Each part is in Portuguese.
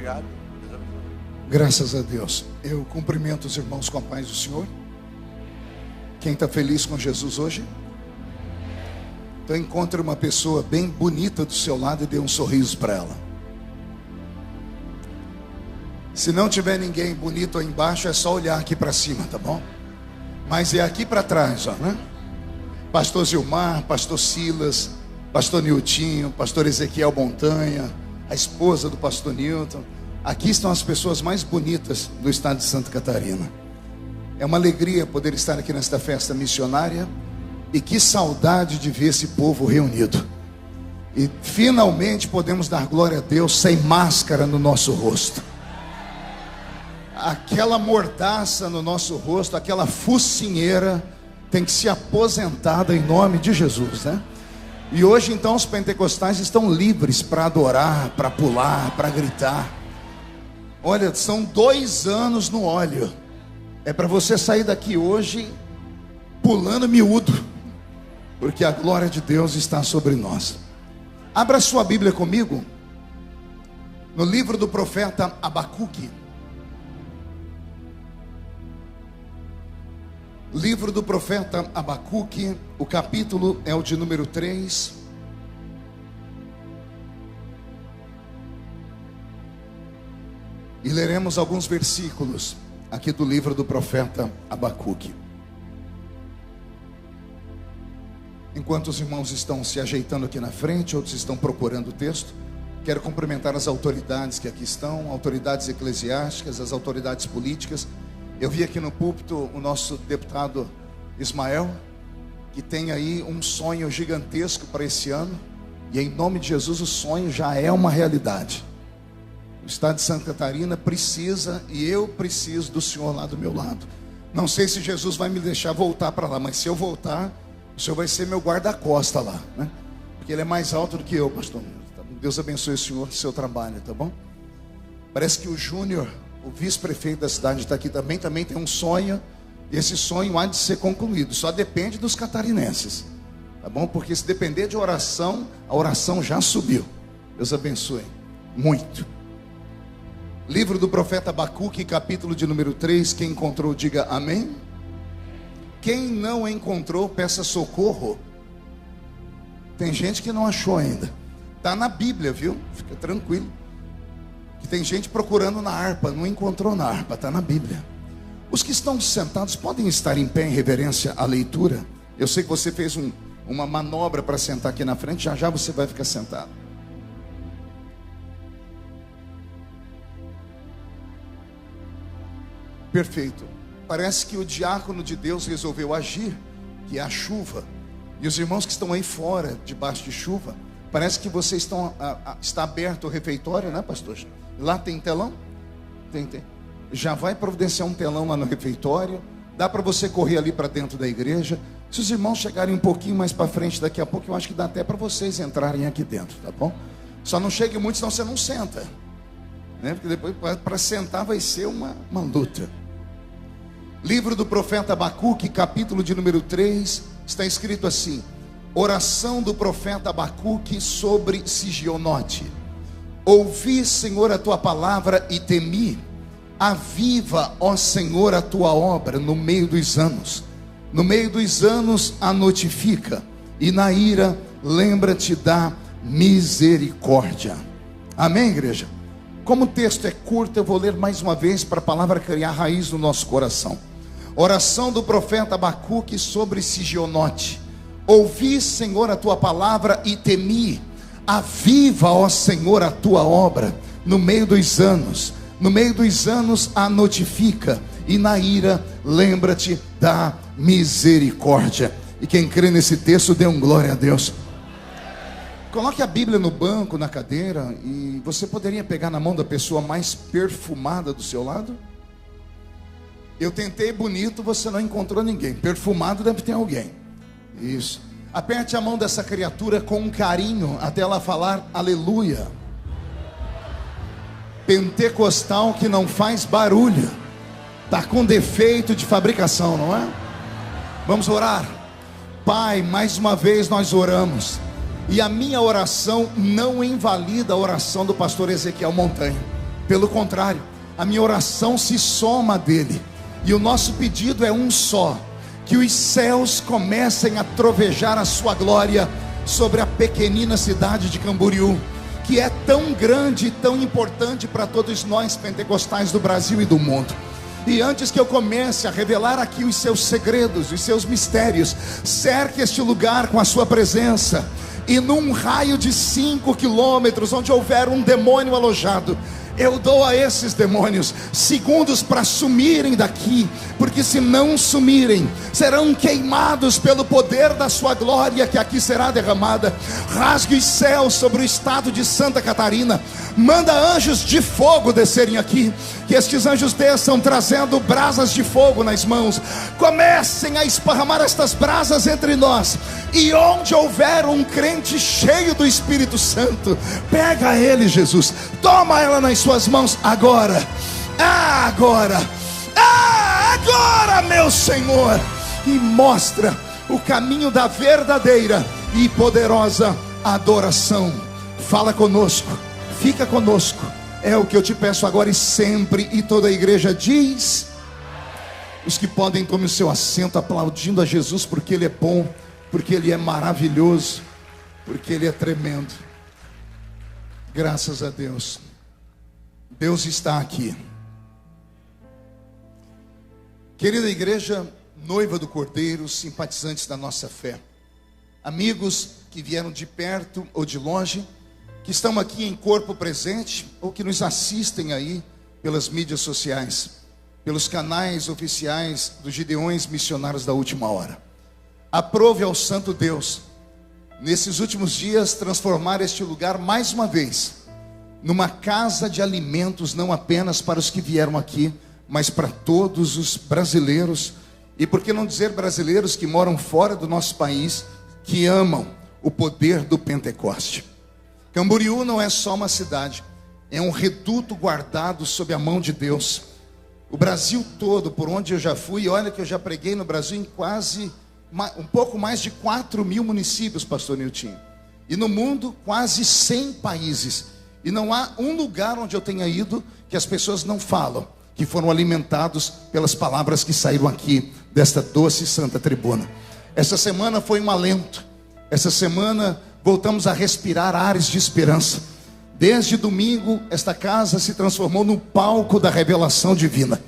Obrigado. Graças a Deus. Eu cumprimento os irmãos com a paz do Senhor. Quem está feliz com Jesus hoje? Então encontre uma pessoa bem bonita do seu lado e dê um sorriso para ela. Se não tiver ninguém bonito aí embaixo, é só olhar aqui para cima, tá bom? Mas é aqui para trás, ó, né? Pastor Gilmar, pastor Silas, pastor Niltinho, pastor Ezequiel Montanha, a esposa do pastor Nilton. Aqui estão as pessoas mais bonitas do estado de Santa Catarina. É uma alegria poder estar aqui nesta festa missionária. E que saudade de ver esse povo reunido. E finalmente podemos dar glória a Deus sem máscara no nosso rosto. Aquela mordaça no nosso rosto, aquela focinheira tem que ser aposentada em nome de Jesus, né? E hoje então os pentecostais estão livres para adorar, para pular, para gritar. Olha, são 2 anos no óleo. É para você sair daqui hoje pulando miúdo, porque a glória de Deus está sobre nós. Abra sua Bíblia comigo no livro do profeta Abacuque. Livro do profeta Abacuque, o capítulo é o de número 3. E leremos alguns versículos aqui do livro do profeta Abacuque. Enquanto os irmãos estão se ajeitando aqui na frente, outros estão procurando o texto, quero cumprimentar as autoridades que aqui estão, autoridades eclesiásticas, as autoridades políticas. Eu vi aqui no púlpito o nosso deputado Ismael, que tem aí um sonho gigantesco para esse ano, e em nome de Jesus o sonho já é uma realidade. O estado de Santa Catarina precisa, e eu preciso do Senhor lá do meu lado. Não sei se Jesus vai me deixar voltar para lá, mas se eu voltar, o Senhor vai ser meu guarda-costa lá, né? Porque ele é mais alto do que eu, pastor. Deus abençoe o senhor, seu trabalho, tá bom? Parece que o Júnior, o vice-prefeito da cidade, está aqui também tem um sonho. E esse sonho há de ser concluído. Só depende dos catarinenses, tá bom? Porque se depender de oração, a oração já subiu. Deus abençoe muito. Livro do profeta Abacuque, capítulo de número 3. Quem encontrou, diga amém. Quem não encontrou, peça socorro. Tem gente que não achou ainda. Está na Bíblia, viu? Fica tranquilo. Que tem gente procurando na harpa, não encontrou na harpa, está na Bíblia. Os que estão sentados podem estar em pé em reverência à leitura. Eu sei que você fez uma manobra para sentar aqui na frente, já já você vai ficar sentado. Perfeito. Parece que o diácono de Deus resolveu agir, que é a chuva. E os irmãos que estão aí fora, debaixo de chuva, parece que vocês está aberto o refeitório, né, pastor? Lá tem telão? Tem. Já vai providenciar um telão lá no refeitório. Dá para você correr ali para dentro da igreja. Se os irmãos chegarem um pouquinho mais para frente daqui a pouco, eu acho que dá até para vocês entrarem aqui dentro, tá bom? Só não chegue muito, senão você não senta, né? Porque depois para sentar vai ser uma luta. Livro do profeta Abacuque, capítulo de número 3, está escrito assim: oração do profeta Abacuque sobre Sigionote. Ouvi, Senhor, a tua palavra e temi. Aviva, ó Senhor, a tua obra no meio dos anos. No meio dos anos a notifica, e na ira lembra-te da misericórdia. Amém, igreja? Como o texto é curto, eu vou ler mais uma vez para a palavra criar raiz no nosso coração. Oração do profeta Abacuque sobre Sigionote. Ouvi, Senhor, a tua palavra e temi. Aviva, ó Senhor, a tua obra no meio dos anos. No meio dos anos a notifica, e na ira lembra-te da misericórdia. E quem crê nesse texto, dê um glória a Deus. Coloque a Bíblia no banco, na cadeira, e você poderia pegar na mão da pessoa mais perfumada do seu lado? Eu tentei bonito, você não encontrou ninguém. Perfumado deve ter alguém. Isso. Aperte a mão dessa criatura com um carinho até ela falar aleluia. Pentecostal que não faz barulho, está com defeito de fabricação, não é? Vamos orar. Pai, mais uma vez nós oramos, e a minha oração não invalida a oração do pastor Ezequiel Montanha. Pelo contrário, a minha oração se soma a dele. E o nosso pedido é um só: que os céus comecem a trovejar a sua glória sobre a pequenina cidade de Camboriú, que é tão grande e tão importante para todos nós pentecostais do Brasil e do mundo. E antes que eu comece a revelar aqui os seus segredos, os seus mistérios, cerque este lugar com a sua presença. E num raio de 5 quilômetros, onde houver um demônio alojado, eu dou a esses demônios segundos para sumirem daqui, porque se não sumirem, serão queimados pelo poder da sua glória que aqui será derramada. Rasgue os céus sobre o estado de Santa Catarina, manda anjos de fogo descerem aqui, que estes anjos desçam trazendo brasas de fogo nas mãos, comecem a esparramar estas brasas entre nós, e onde houver um crente cheio do Espírito Santo, pega ele, Jesus, toma ela nas suas mãos agora, agora, meu Senhor, e mostra o caminho da verdadeira e poderosa adoração. Fala conosco, fica conosco, é o que eu te peço agora e sempre. E toda a igreja diz: os que podem, tomem o seu assento, aplaudindo a Jesus, porque Ele é bom, porque Ele é maravilhoso, porque Ele é tremendo. Graças a Deus, Deus está aqui. Querida igreja, noiva do Cordeiro, simpatizantes da nossa fé, amigos que vieram de perto ou de longe, que estão aqui em corpo presente, ou que nos assistem aí pelas mídias sociais, pelos canais oficiais dos Gideões Missionários da Última Hora. Aprove ao Santo Deus, nesses últimos dias, transformar este lugar mais uma vez numa casa de alimentos, não apenas para os que vieram aqui, mas para todos os brasileiros, e por que não dizer brasileiros que moram fora do nosso país, que amam o poder do Pentecoste. Camboriú não é só uma cidade, é um reduto guardado sob a mão de Deus. O Brasil todo, por onde eu já fui, olha que eu já preguei no Brasil em quase, um pouco mais de 4.000 municípios, pastor Nilton. E no mundo, quase 100 países. E não há um lugar onde eu tenha ido que as pessoas não falam, que foram alimentados pelas palavras que saíram aqui, desta doce e santa tribuna. Essa semana foi um alento. Essa semana voltamos a respirar ares de esperança. Desde domingo, esta casa se transformou no palco da revelação divina.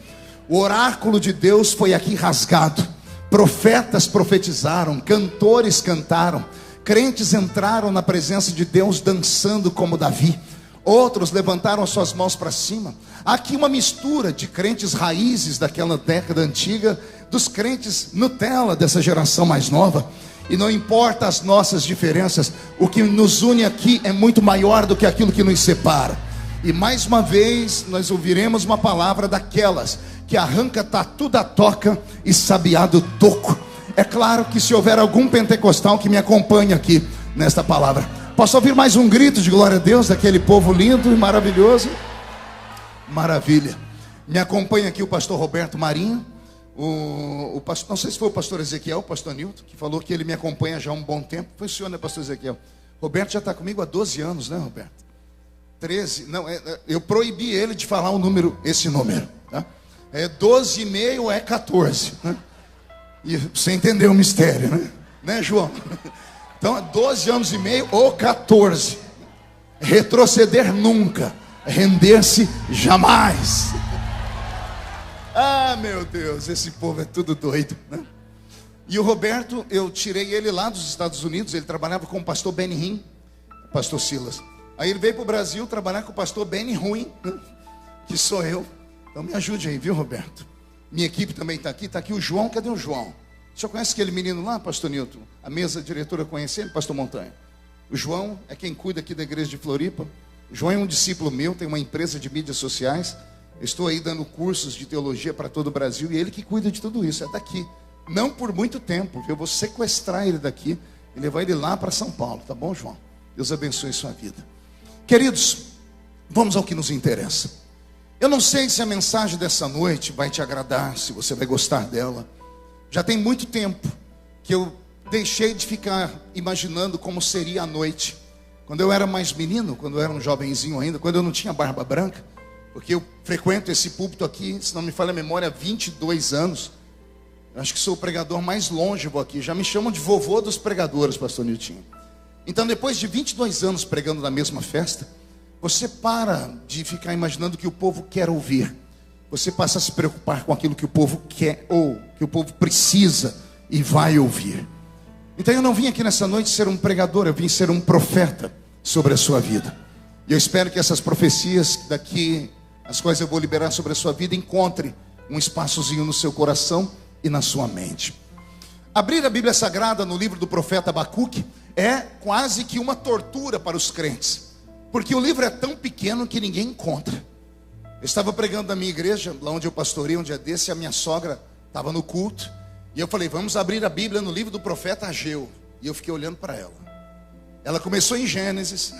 O oráculo de Deus foi aqui rasgado. Profetas profetizaram, cantores cantaram, crentes entraram na presença de Deus dançando como Davi. Outros levantaram as suas mãos para cima. Aqui uma mistura de crentes raízes daquela década antiga, dos crentes Nutella dessa geração mais nova. E não importa as nossas diferenças, o que nos une aqui é muito maior do que aquilo que nos separa. E mais uma vez nós ouviremos uma palavra daquelas que arranca tatu da toca e sabiá do toco. É claro que se houver algum pentecostal que me acompanhe aqui nesta palavra, posso ouvir mais um grito de glória a Deus daquele povo lindo e maravilhoso? Maravilha. Me acompanha aqui o pastor Roberto Marinho, o pastor, não sei se foi o pastor Ezequiel, o pastor Nilton, que falou que ele me acompanha já há um bom tempo. Foi o senhor, né, pastor Ezequiel? Roberto já está comigo há 12 anos, né, Roberto? 13, não, eu proibi ele de falar esse número, tá? 12,5 é 14, né? E você entendeu o mistério, né, João? Então é 12 anos e meio ou 14. Retroceder nunca, render-se jamais. Ah, meu Deus, esse povo é tudo doido, né? E o Roberto, eu tirei ele lá dos Estados Unidos. Ele trabalhava com o pastor Benny Hinn, pastor Silas. Aí ele veio para o Brasil trabalhar com o pastor Benny Ruim, né? Que sou eu. Então me ajude aí, viu, Roberto? Minha equipe também está aqui o João. Cadê o João? O senhor conhece aquele menino lá, pastor Nilton? A mesa diretora conhece ele, pastor Montanha? O João é quem cuida aqui da igreja de Floripa. O João é um discípulo meu, tem uma empresa de mídias sociais. Eu estou aí dando cursos de teologia para todo o Brasil, e ele que cuida de tudo isso, é daqui. Não por muito tempo, eu vou sequestrar ele daqui e levar ele lá para São Paulo, tá bom, João? Deus abençoe sua vida. Queridos, vamos ao que nos interessa. Eu não sei se a mensagem dessa noite vai te agradar, se você vai gostar dela. Já tem muito tempo que eu deixei de ficar imaginando como seria a noite. Quando eu era mais menino, quando eu era um jovenzinho ainda, quando eu não tinha barba branca, porque eu frequento esse púlpito aqui, se não me falha a memória, há 22 anos. Eu acho que sou o pregador mais longevo aqui. Já me chamam de vovô dos pregadores, pastor Niltinho. Então, depois de 22 anos pregando na mesma festa, você para de ficar imaginando o que o povo quer ouvir. Você passa a se preocupar com aquilo que o povo quer ou que o povo precisa e vai ouvir. Então eu não vim aqui nessa noite ser um pregador, eu vim ser um profeta sobre a sua vida. E eu espero que essas profecias daqui, as quais eu vou liberar sobre a sua vida, encontre um espaçozinho no seu coração e na sua mente. Abrir a Bíblia Sagrada no livro do profeta Abacuque é quase que uma tortura para os crentes, porque o livro é tão pequeno que ninguém encontra. Eu estava pregando na minha igreja, lá onde eu pastorei um dia desse, e a minha sogra estava no culto, e eu falei, vamos abrir a Bíblia no livro do profeta Ageu. E eu fiquei olhando para ela. Ela começou em Gênesis,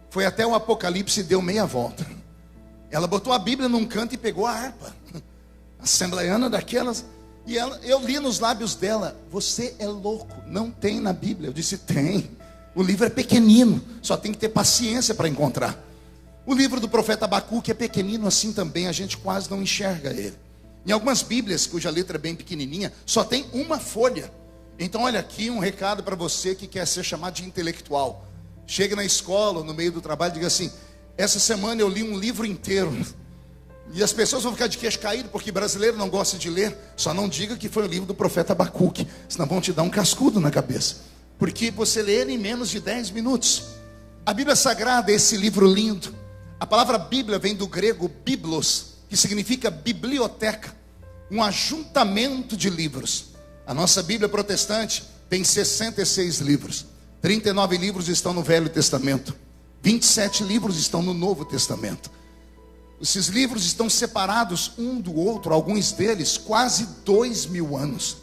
foi até o Apocalipse e deu meia volta. Ela botou a Bíblia num canto e pegou a harpa assembleiana daquelas. E eu li nos lábios dela, você é louco, não tem na Bíblia. Eu disse, tem, o livro é pequenino, só tem que ter paciência para encontrar. O livro do profeta Abacuque é pequenino assim também, a gente quase não enxerga ele. Em algumas Bíblias, cuja letra é bem pequenininha, só tem uma folha. Então olha aqui um recado para você que quer ser chamado de intelectual. Chega na escola, no meio do trabalho, diga assim, essa semana eu li um livro inteiro. E as pessoas vão ficar de queixo caído, porque brasileiro não gosta de ler. Só não diga que foi o livro do profeta Abacuque, senão vão te dar um cascudo na cabeça. Porque você lê ele em menos de 10 minutos. A Bíblia Sagrada é esse livro lindo. A palavra Bíblia vem do grego biblos, que significa biblioteca, um ajuntamento de livros. A nossa Bíblia protestante tem 66 livros. 39 livros estão no Velho Testamento. 27 livros estão no Novo Testamento. Esses livros estão separados um do outro, alguns deles quase 2000 anos.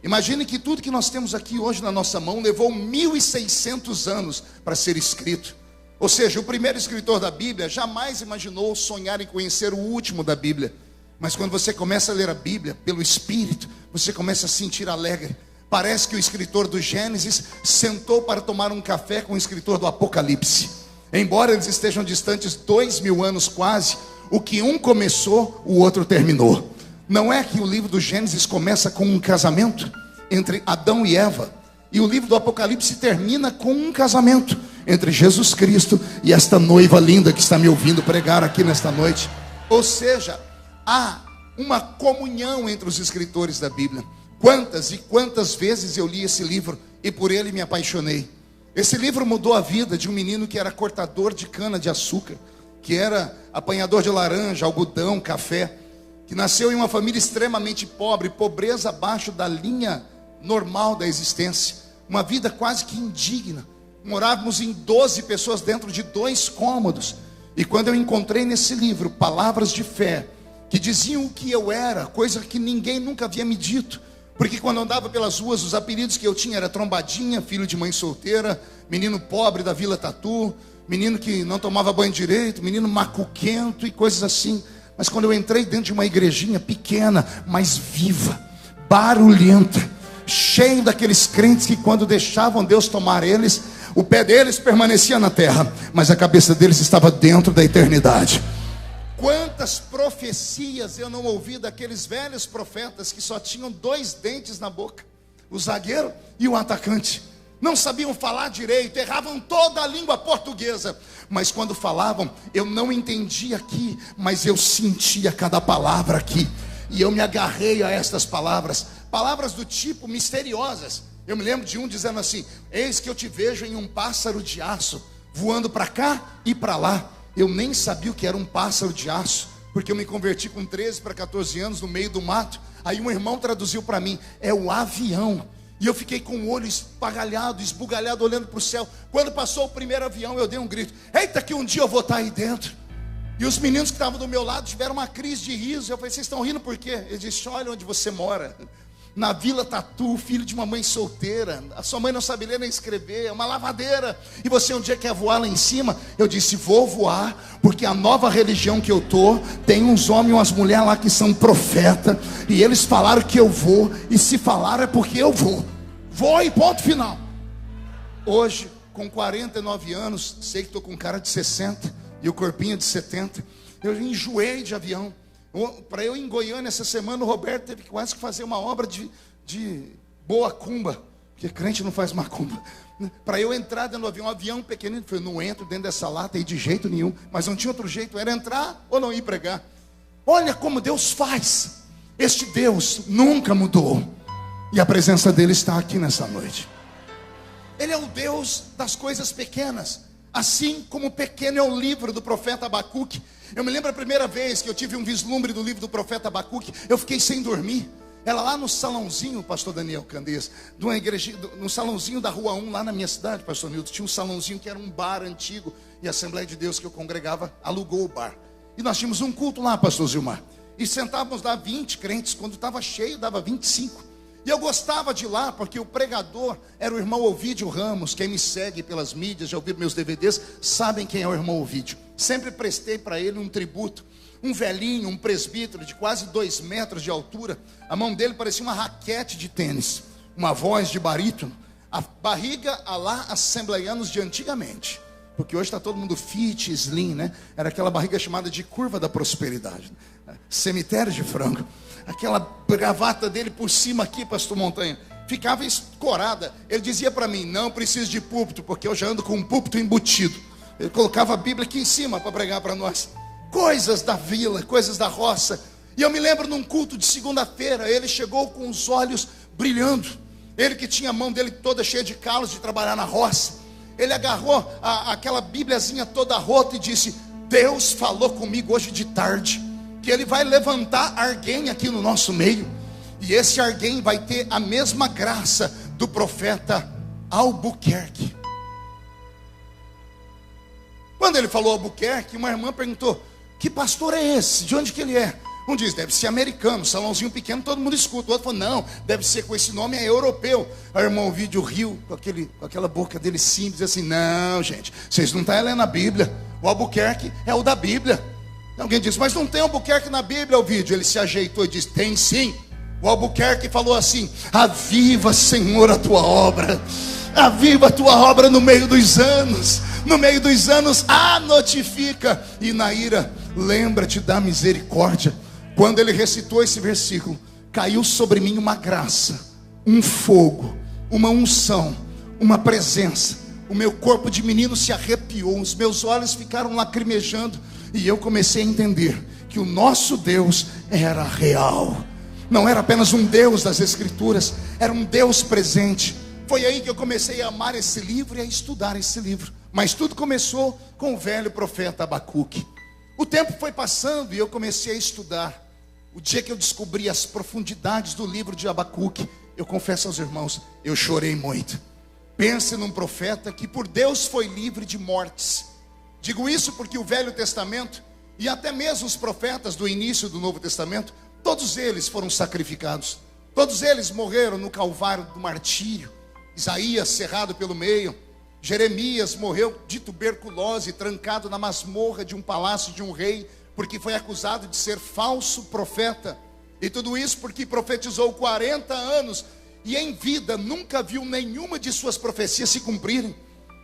Imagine que tudo que nós temos aqui hoje na nossa mão levou 1600 anos para ser escrito. Ou seja, o primeiro escritor da Bíblia jamais imaginou sonhar em conhecer o último da Bíblia. Mas quando você começa a ler a Bíblia pelo Espírito, você começa a se sentir alegre. Parece que o escritor do Gênesis sentou para tomar um café com o escritor do Apocalipse. Embora eles estejam distantes 2000 anos quase, o que um começou, o outro terminou. Não é que o livro do Gênesis começa com um casamento entre Adão e Eva, e o livro do Apocalipse termina com um casamento entre Jesus Cristo e esta noiva linda que está me ouvindo pregar aqui nesta noite. Ou seja, há uma comunhão entre os escritores da Bíblia. Quantas e quantas vezes eu li esse livro e por ele me apaixonei. Esse livro mudou a vida de um menino que era cortador de cana de açúcar, que era apanhador de laranja, algodão, café, que nasceu em uma família extremamente pobre, pobreza abaixo da linha normal da existência, uma vida quase que indigna. Morávamos em 12 pessoas dentro de 2 cômodos. E quando eu encontrei nesse livro palavras de fé, que diziam o que eu era, coisa que ninguém nunca havia me dito, porque quando eu andava pelas ruas, os apelidos que eu tinha era trombadinha, filho de mãe solteira, menino pobre da Vila Tatu, menino que não tomava banho direito, menino macuquento e coisas assim. Mas quando eu entrei dentro de uma igrejinha pequena, mas viva, barulhenta, cheio daqueles crentes que quando deixavam Deus tomar eles, o pé deles permanecia na terra, mas a cabeça deles estava dentro da eternidade. Quantas profecias eu não ouvi daqueles velhos profetas que só tinham 2 dentes na boca, o zagueiro e o atacante. Não sabiam falar direito, erravam toda a língua portuguesa, mas quando falavam, eu não entendia aqui, mas eu sentia cada palavra aqui, e eu me agarrei a estas palavras, palavras do tipo misteriosas. Eu me lembro de um dizendo assim: eis que eu te vejo em um pássaro de aço, voando para cá e para lá. Eu nem sabia o que era um pássaro de aço, porque eu me converti com 13 para 14 anos no meio do mato. Aí um irmão traduziu para mim, é o avião. E eu fiquei com o olho espagalhado, esbugalhado, olhando para o céu. Quando passou o primeiro avião, eu dei um grito: eita, que um dia eu vou estar aí dentro. E os meninos que estavam do meu lado tiveram uma crise de riso. Eu falei: vocês estão rindo por quê? Eles disseram: olha onde você mora, na Vila Tatu, filho de uma mãe solteira, a sua mãe não sabe ler nem escrever, é uma lavadeira, e você um dia quer voar lá em cima. Eu disse: vou voar, porque a nova religião que eu tô, tem uns homens e umas mulheres lá que são profeta, e eles falaram que eu vou, e se falaram é porque eu vou e ponto final. Hoje, com 49 anos, sei que estou com cara de 60, e o corpinho de 70, Eu enjoei de avião. Para eu ir em Goiânia essa semana, o Roberto teve quase que fazer uma obra de boa cumba, porque crente não faz macumba. Para eu entrar dentro do avião, um avião pequenino, eu não entro dentro dessa lata aí de jeito nenhum, mas não tinha outro jeito, era entrar ou não ir pregar. Olha como Deus faz. Este Deus nunca mudou, e a presença dele está aqui nessa noite. Ele é o Deus das coisas pequenas, assim como pequeno é o livro do profeta Abacuque. Eu me lembro a primeira vez que eu tive um vislumbre do livro do profeta Abacuque, eu fiquei sem dormir. Era lá no salãozinho, pastor Daniel Candês, de uma igreja, no salãozinho da Rua 1, lá na minha cidade, pastor Nilton. Tinha um salãozinho que era um bar antigo, e a Assembleia de Deus que eu congregava alugou o bar. E nós tínhamos um culto lá, pastor Zilmar. E sentávamos lá 20 crentes, quando estava cheio dava 25. E eu gostava de ir lá, porque o pregador era o irmão Ovídio Ramos. Quem me segue pelas mídias, já ouviu meus DVDs, sabem quem é o irmão Ovídio. Sempre prestei para ele um tributo. Um velhinho, um presbítero de quase 2 metros de altura. A mão dele parecia uma raquete de tênis. Uma voz de barítono. A barriga a lá assembleianos de antigamente. Porque hoje está todo mundo fit, slim, né? Era aquela barriga chamada de curva da prosperidade. Cemitério de frango. Aquela gravata dele por cima aqui, pastor Montanha, ficava escorada. Ele dizia para mim, não preciso de púlpito, porque eu já ando com um púlpito embutido. Ele colocava a Bíblia aqui em cima para pregar para nós. Coisas da vila, coisas da roça. E eu me lembro num culto de segunda-feira, ele chegou com os olhos brilhando. Ele que tinha a mão dele toda cheia de calos de trabalhar na roça. Ele agarrou aquela bíbliazinha toda rota e disse, Deus falou comigo hoje de tarde que ele vai levantar alguém aqui no nosso meio, e esse alguém vai ter a mesma graça do profeta Albuquerque. Quando ele falou Albuquerque, uma irmã perguntou, que pastor é esse? De onde que ele é? Um diz, deve ser americano, salãozinho pequeno, todo mundo escuta. O outro falou, não, deve ser com esse nome, é europeu. A irmã Ovídio riu com aquela boca dele simples, assim, não gente, vocês não estão lendo a Bíblia, o Albuquerque é o da Bíblia. Alguém disse, mas não tem Albuquerque na Bíblia, o vídeo. Ele se ajeitou e disse, tem sim. O Albuquerque falou assim, aviva Senhor a tua obra, aviva a tua obra no meio dos anos. No meio dos anos, notifica. E na ira, lembra-te da misericórdia. Quando ele recitou esse versículo, caiu sobre mim uma graça, um fogo, uma unção, uma presença. O meu corpo de menino se arrepiou, os meus olhos ficaram lacrimejando. E eu comecei a entender que o nosso Deus era real. Não era apenas um Deus das Escrituras, era um Deus presente. Foi aí que eu comecei a amar esse livro e a estudar esse livro. Mas tudo começou com o velho profeta Abacuque. O tempo foi passando e eu comecei a estudar. O dia que eu descobri as profundidades do livro de Abacuque, eu confesso aos irmãos, eu chorei muito. Pense num profeta que por Deus foi livre de mortes. Digo isso porque o Velho Testamento, e até mesmo os profetas do início do Novo Testamento, todos eles foram sacrificados. Todos eles morreram no calvário do martírio. Isaías cerrado pelo meio. Jeremias morreu de tuberculose, trancado na masmorra de um palácio de um rei, porque foi acusado de ser falso profeta. E tudo isso porque profetizou 40 anos, e em vida nunca viu nenhuma de suas profecias se cumprirem.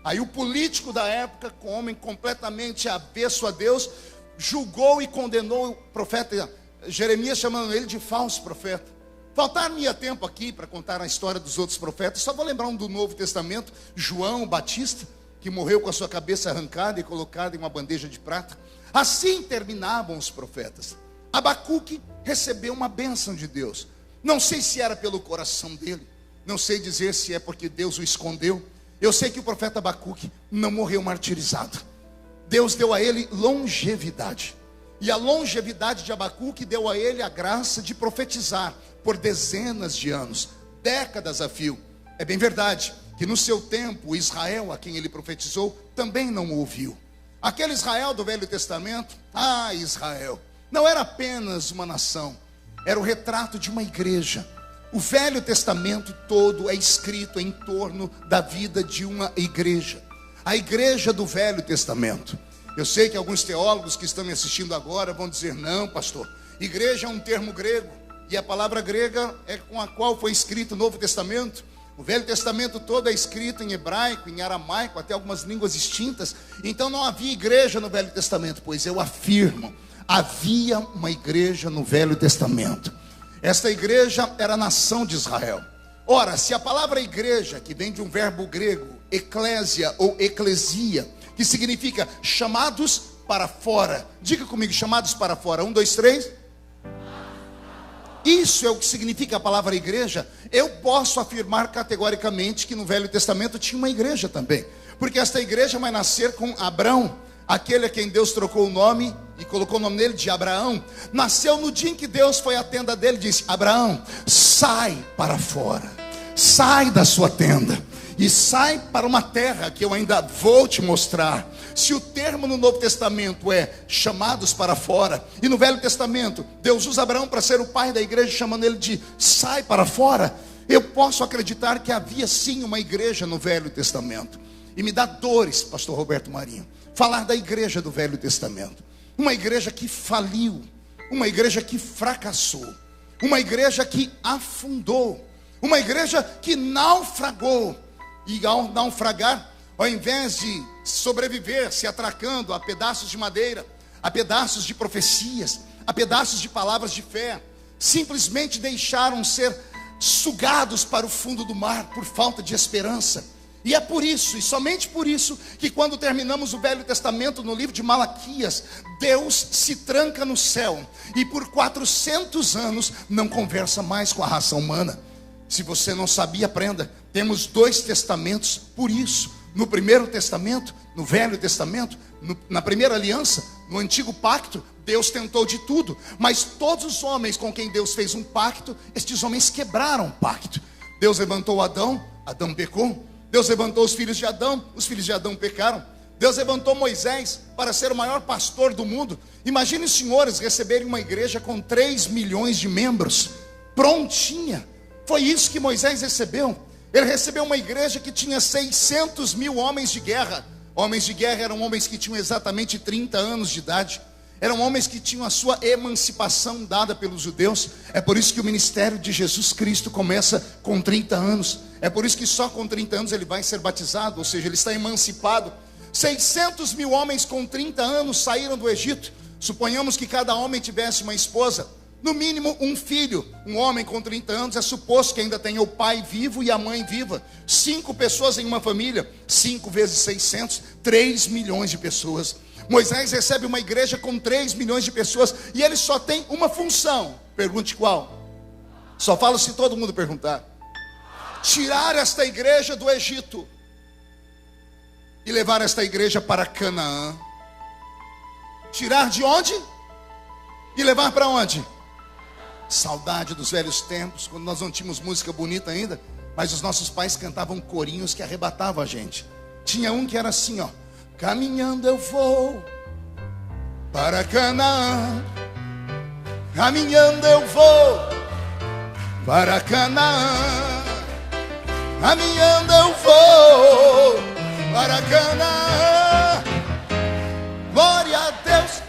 Aí o político da época, com homem completamente avesso a Deus, julgou e condenou o profeta Jeremias, chamando ele de falso profeta. Faltar-me tempo aqui para contar a história dos outros profetas. Só vou lembrar um do Novo Testamento, João Batista, que morreu com a sua cabeça arrancada e colocada em uma bandeja de prata. Assim terminavam os profetas. Abacuque recebeu uma bênção de Deus. Não sei se era pelo coração dele, não sei dizer se é porque Deus o escondeu. Eu sei que o profeta Abacuque não morreu martirizado. Deus deu a ele longevidade. E a longevidade de Abacuque deu a ele a graça de profetizar por dezenas de anos, décadas a fio. É bem verdade que no seu tempo Israel, a quem ele profetizou, também não o ouviu. Aquele Israel do Velho Testamento, Israel, não era apenas uma nação, era o retrato de uma igreja. O Velho Testamento todo é escrito em torno da vida de uma igreja. A igreja do Velho Testamento. Eu sei que alguns teólogos que estão me assistindo agora vão dizer, não pastor, igreja é um termo grego. E a palavra grega é com a qual foi escrito o Novo Testamento. O Velho Testamento todo é escrito em hebraico, em aramaico, até algumas línguas extintas. Então não havia igreja no Velho Testamento, pois eu afirmo, havia uma igreja no Velho Testamento. Esta igreja era a nação de Israel. Ora, se a palavra igreja, que vem de um verbo grego, eclésia ou eclesia, que significa chamados para fora. Diga comigo, chamados para fora. 1, 2, 3. Isso é o que significa a palavra igreja. Eu posso afirmar categoricamente que no Velho Testamento tinha uma igreja também. Porque esta igreja vai nascer com Abrão, aquele a quem Deus trocou o nome e colocou o nome dele de Abraão. Nasceu no dia em que Deus foi à tenda dele e disse: Abraão, sai para fora, sai da sua tenda e sai para uma terra que eu ainda vou te mostrar. Se o termo no Novo Testamento é chamados para fora, e no Velho Testamento Deus usa Abraão para ser o pai da igreja, chamando ele de sai para fora, eu posso acreditar que havia sim uma igreja no Velho Testamento. E me dá dores, pastor Roberto Marinho, falar da igreja do Velho Testamento. Uma igreja que faliu, uma igreja que fracassou, uma igreja que afundou, uma igreja que naufragou. E ao naufragar, ao invés de sobreviver se atracando a pedaços de madeira, a pedaços de profecias, a pedaços de palavras de fé, simplesmente deixaram ser sugados para o fundo do mar por falta de esperança. E é por isso, e somente por isso, que quando terminamos o Velho Testamento no livro de Malaquias, Deus se tranca no céu e por 400 anos não conversa mais com a raça humana. Se você não sabia, aprenda. Temos 2 testamentos por isso. No Primeiro Testamento, no Velho Testamento, na Primeira Aliança, no Antigo Pacto, Deus tentou de tudo. Mas todos os homens com quem Deus fez um pacto, estes homens quebraram o pacto. Deus levantou Adão, Adão pecou. Deus levantou os filhos de Adão pecaram. Deus levantou Moisés para ser o maior pastor do mundo. Imagine os senhores receberem uma igreja com 3 milhões de membros, prontinha. Foi isso que Moisés recebeu. Ele recebeu uma igreja que tinha 600 mil homens de guerra. Homens de guerra eram homens que tinham exatamente 30 anos de idade. Eram homens que tinham a sua emancipação dada pelos judeus. É por isso que o ministério de Jesus Cristo começa com 30 anos. É por isso que só com 30 anos ele vai ser batizado, ou seja, ele está emancipado. 600 mil homens com 30 anos saíram do Egito. Suponhamos que cada homem tivesse uma esposa, no mínimo um filho. Um homem com 30 anos é suposto que ainda tenha o pai vivo e a mãe viva. 5 pessoas em uma família, 5 vezes 600, 3 milhões de pessoas. Moisés recebe uma igreja com 3 milhões de pessoas e ele só tem uma função. Pergunte qual? Só falo se todo mundo perguntar. Tirar esta igreja do Egito e levar esta igreja para Canaã. Tirar de onde? E levar para onde? Saudade dos velhos tempos, quando nós não tínhamos música bonita ainda, mas os nossos pais cantavam corinhos que arrebatavam a gente. Tinha um que era assim, ó: caminhando eu vou para Canaã, caminhando eu vou para Canaã, caminhando eu vou para Canaã, glória a Deus,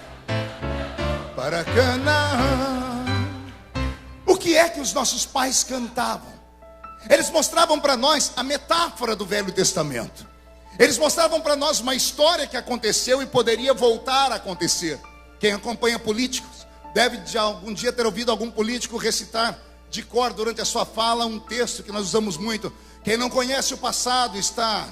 para Canaã. O que é que os nossos pais cantavam? Eles mostravam para nós a metáfora do Velho Testamento. Eles mostravam para nós uma história que aconteceu e poderia voltar a acontecer. Quem acompanha políticos deve de algum dia ter ouvido algum político recitar de cor durante a sua fala um texto que nós usamos muito: quem não conhece o passado está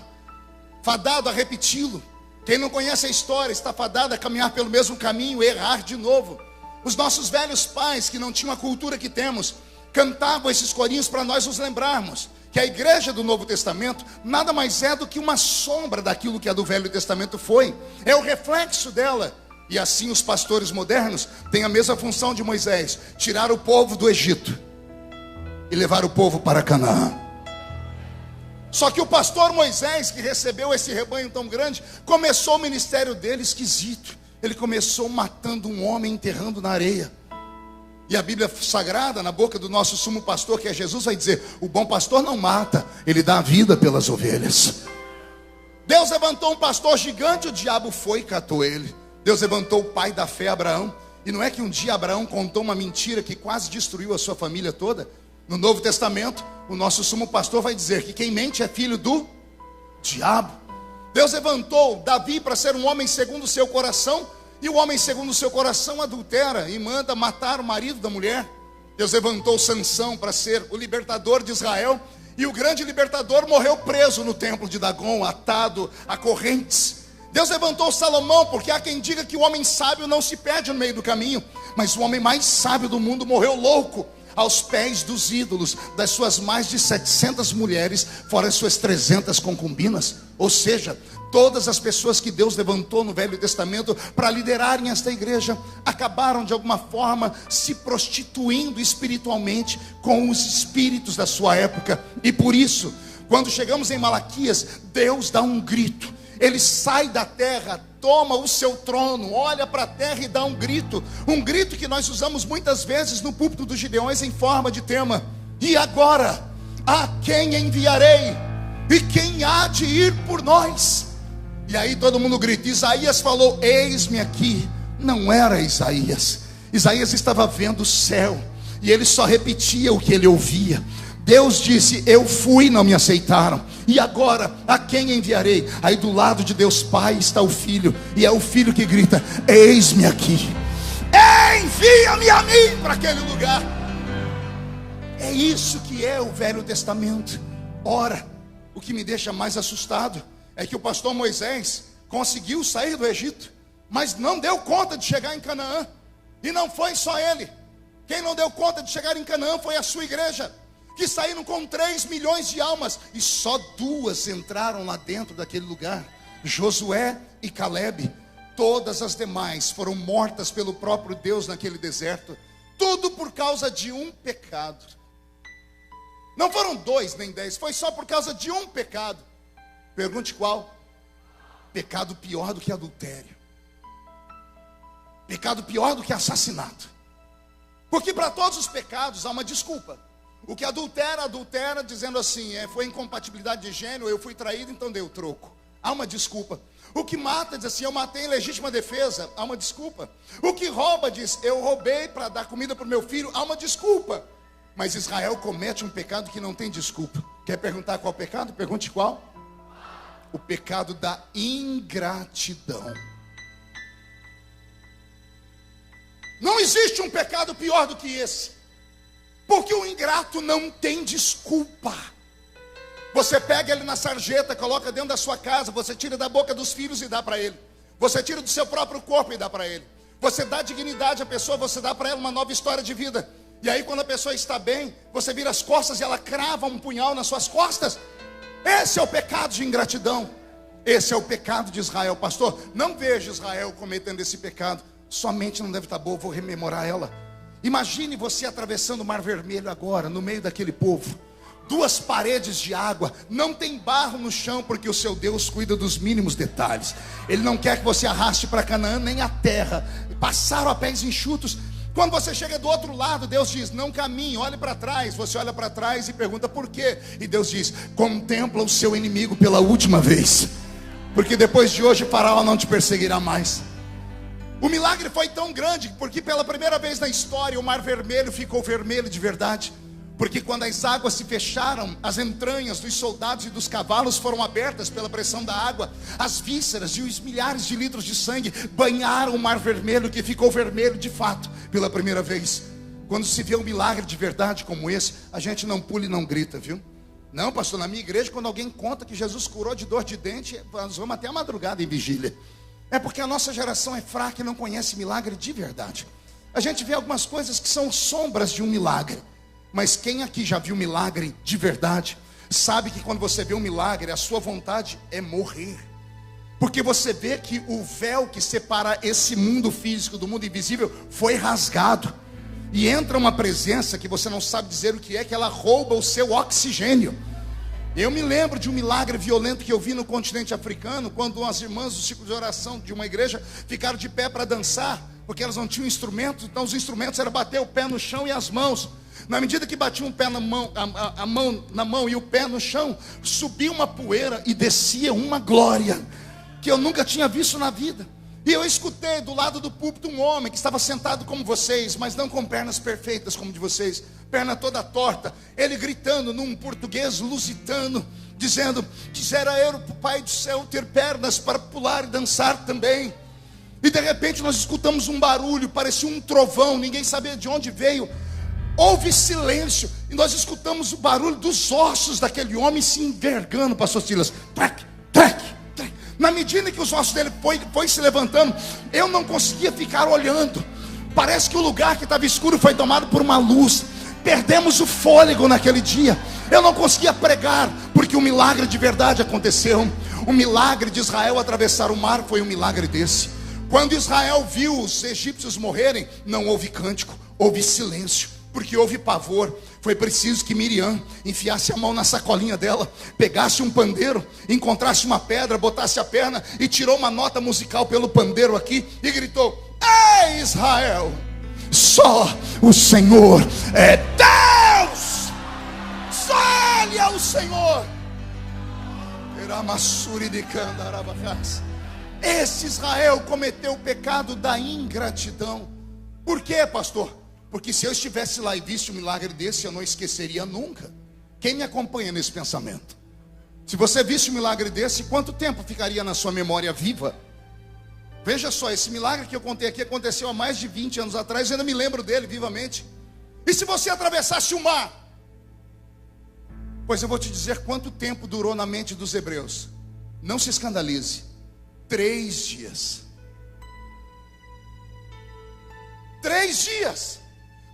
fadado a repeti-lo. Quem não conhece a história está fadado a caminhar pelo mesmo caminho e errar de novo. Os nossos velhos pais, que não tinham a cultura que temos, cantavam esses corinhos para nós nos lembrarmos que a igreja do Novo Testamento nada mais é do que uma sombra daquilo que a do Velho Testamento foi. É o reflexo dela. E assim os pastores modernos têm a mesma função de Moisés: tirar o povo do Egito e levar o povo para Canaã. Só que o pastor Moisés, que recebeu esse rebanho tão grande, começou o ministério dele esquisito. Ele começou matando um homem, enterrando na areia. E a Bíblia Sagrada, na boca do nosso sumo pastor, que é Jesus, vai dizer: o bom pastor não mata, ele dá a vida pelas ovelhas. Deus levantou um pastor gigante, o diabo foi e catou ele. Deus levantou o pai da fé, Abraão. E não é que um dia Abraão contou uma mentira que quase destruiu a sua família toda? No Novo Testamento, o nosso sumo pastor vai dizer que quem mente é filho do diabo. Deus levantou Davi para ser um homem segundo o seu coração, e o homem segundo o seu coração adultera e manda matar o marido da mulher. Deus levantou Sansão para ser o libertador de Israel, e o grande libertador morreu preso no templo de Dagon, atado a correntes. Deus levantou Salomão, porque há quem diga que o homem sábio não se perde no meio do caminho, mas o homem mais sábio do mundo morreu louco, aos pés dos ídolos, das suas mais de 700 mulheres, fora as suas 300 concubinas. Ou seja, todas as pessoas que Deus levantou no Velho Testamento para liderarem esta igreja, acabaram de alguma forma se prostituindo espiritualmente com os espíritos da sua época. E por isso, quando chegamos em Malaquias, Deus dá um grito. Ele sai da terra, toma o seu trono, olha para a terra e dá um grito que nós usamos muitas vezes no púlpito dos Gideões em forma de tema. E agora, a quem enviarei? E quem há de ir por nós? E aí todo mundo grita. Isaías falou: eis-me aqui. Não era Isaías. Isaías estava vendo o céu, e ele só repetia o que ele ouvia. Deus disse: eu fui, não me aceitaram. E agora, a quem enviarei? Aí do lado de Deus Pai está o Filho, e é o Filho que grita: eis-me aqui, envia-me a mim para aquele lugar. É isso que é o Velho Testamento. Ora, o que me deixa mais assustado é que o pastor Moisés conseguiu sair do Egito, mas não deu conta de chegar em Canaã. E não foi só ele. Quem não deu conta de chegar em Canaã foi a sua igreja, que saíram com 3 milhões de almas, e só 2 entraram lá dentro daquele lugar: Josué e Calebe. Todas as demais foram mortas pelo próprio Deus naquele deserto. Tudo por causa de um pecado. Não foram 2 nem 10, foi só por causa de um pecado. Pergunte qual? Pecado pior do que adultério, pecado pior do que assassinato. Porque para todos os pecados há uma desculpa. O que adultera dizendo assim: foi incompatibilidade de gênero, eu fui traído, então dei o troco. Há uma desculpa. O que mata diz assim: eu matei em legítima defesa. Há uma desculpa. O que rouba diz: eu roubei para dar comida para o meu filho. Há uma desculpa. Mas Israel comete um pecado que não tem desculpa. Quer perguntar qual pecado? Pergunte qual. O pecado da ingratidão. Não existe um pecado pior do que esse, porque o ingrato não tem desculpa. Você pega ele na sarjeta, coloca dentro da sua casa, você tira da boca dos filhos e dá para ele. Você tira do seu próprio corpo e dá para ele. Você dá dignidade à pessoa, você dá para ela uma nova história de vida. E aí quando a pessoa está bem, você vira as costas e ela crava um punhal nas suas costas. Esse é o pecado de ingratidão. Esse é o pecado de Israel. Pastor, não vejo Israel cometendo esse pecado. Sua mente não deve estar boa, vou rememorar ela. Imagine você atravessando o Mar Vermelho agora, no meio daquele povo. 2 paredes de água, não tem barro no chão, porque o seu Deus cuida dos mínimos detalhes. Ele não quer que você arraste para Canaã nem a terra. Passaram a pés enxutos. Quando você chega do outro lado, Deus diz: não caminhe, olhe para trás. Você olha para trás e pergunta por quê? E Deus diz: contempla o seu inimigo pela última vez, porque depois de hoje Faraó não te perseguirá mais. O milagre foi tão grande, porque pela primeira vez na história o Mar Vermelho ficou vermelho de verdade. Porque quando as águas se fecharam, as entranhas dos soldados e dos cavalos foram abertas pela pressão da água. As vísceras e os milhares de litros de sangue banharam o Mar Vermelho, que ficou vermelho de fato pela primeira vez. Quando se vê um milagre de verdade como esse, a gente não pula e não grita, viu? Não, pastor, na minha igreja, quando alguém conta que Jesus curou de dor de dente, nós vamos até a madrugada em vigília. É porque a nossa geração é fraca e não conhece milagre de verdade. A gente vê algumas coisas que são sombras de um milagre. Mas quem aqui já viu milagre de verdade, sabe que quando você vê um milagre, a sua vontade é morrer. Porque você vê que o véu que separa esse mundo físico do mundo invisível foi rasgado. E entra uma presença que você não sabe dizer o que é, que ela rouba o seu oxigênio. Eu me lembro de um milagre violento que eu vi no continente africano, quando as irmãs do ciclo de oração de uma igreja ficaram de pé para dançar, porque elas não tinham instrumentos. Então os instrumentos eram bater o pé no chão e as mãos. Na medida que batiam o pé na mão, a mão na mão e o pé no chão, subia uma poeira e descia uma glória que eu nunca tinha visto na vida. E eu escutei do lado do púlpito um homem que estava sentado como vocês, mas não com pernas perfeitas como de vocês, perna toda torta. Ele gritando num português lusitano, dizendo: quisera eu, Pai do céu, ter pernas para pular e dançar também. E de repente nós escutamos um barulho, parecia um trovão, ninguém sabia de onde veio. Houve silêncio, e nós escutamos o barulho dos ossos daquele homem se envergando, pastor Silas. Trac, trac, trac. Na medida que os ossos dele foi se levantando, eu não conseguia ficar olhando. Parece que o lugar que estava escuro foi tomado por uma luz. Perdemos o fôlego naquele dia. Eu não conseguia pregar, porque um milagre de verdade aconteceu. O milagre de Israel atravessar o mar foi um milagre desse. Quando Israel viu os egípcios morrerem, não houve cântico, houve silêncio, porque houve pavor. Foi preciso que Miriam enfiasse a mão na sacolinha dela, pegasse um pandeiro, encontrasse uma pedra, botasse a perna e tirou uma nota musical pelo pandeiro aqui e gritou: ei, Israel, só o Senhor é Deus, só Ele é o Senhor. Esse Israel cometeu o pecado da ingratidão. Por quê, pastor? Porque se eu estivesse lá e visse um milagre desse, eu não esqueceria nunca. Quem me acompanha nesse pensamento? Se você visse um milagre desse, quanto tempo ficaria na sua memória viva? Veja só, esse milagre que eu contei aqui aconteceu há mais de 20 anos atrás. Eu ainda me lembro dele vivamente. E se você atravessasse o mar? Pois eu vou te dizer quanto tempo durou na mente dos hebreus. Não se escandalize. 3 dias. 3 dias.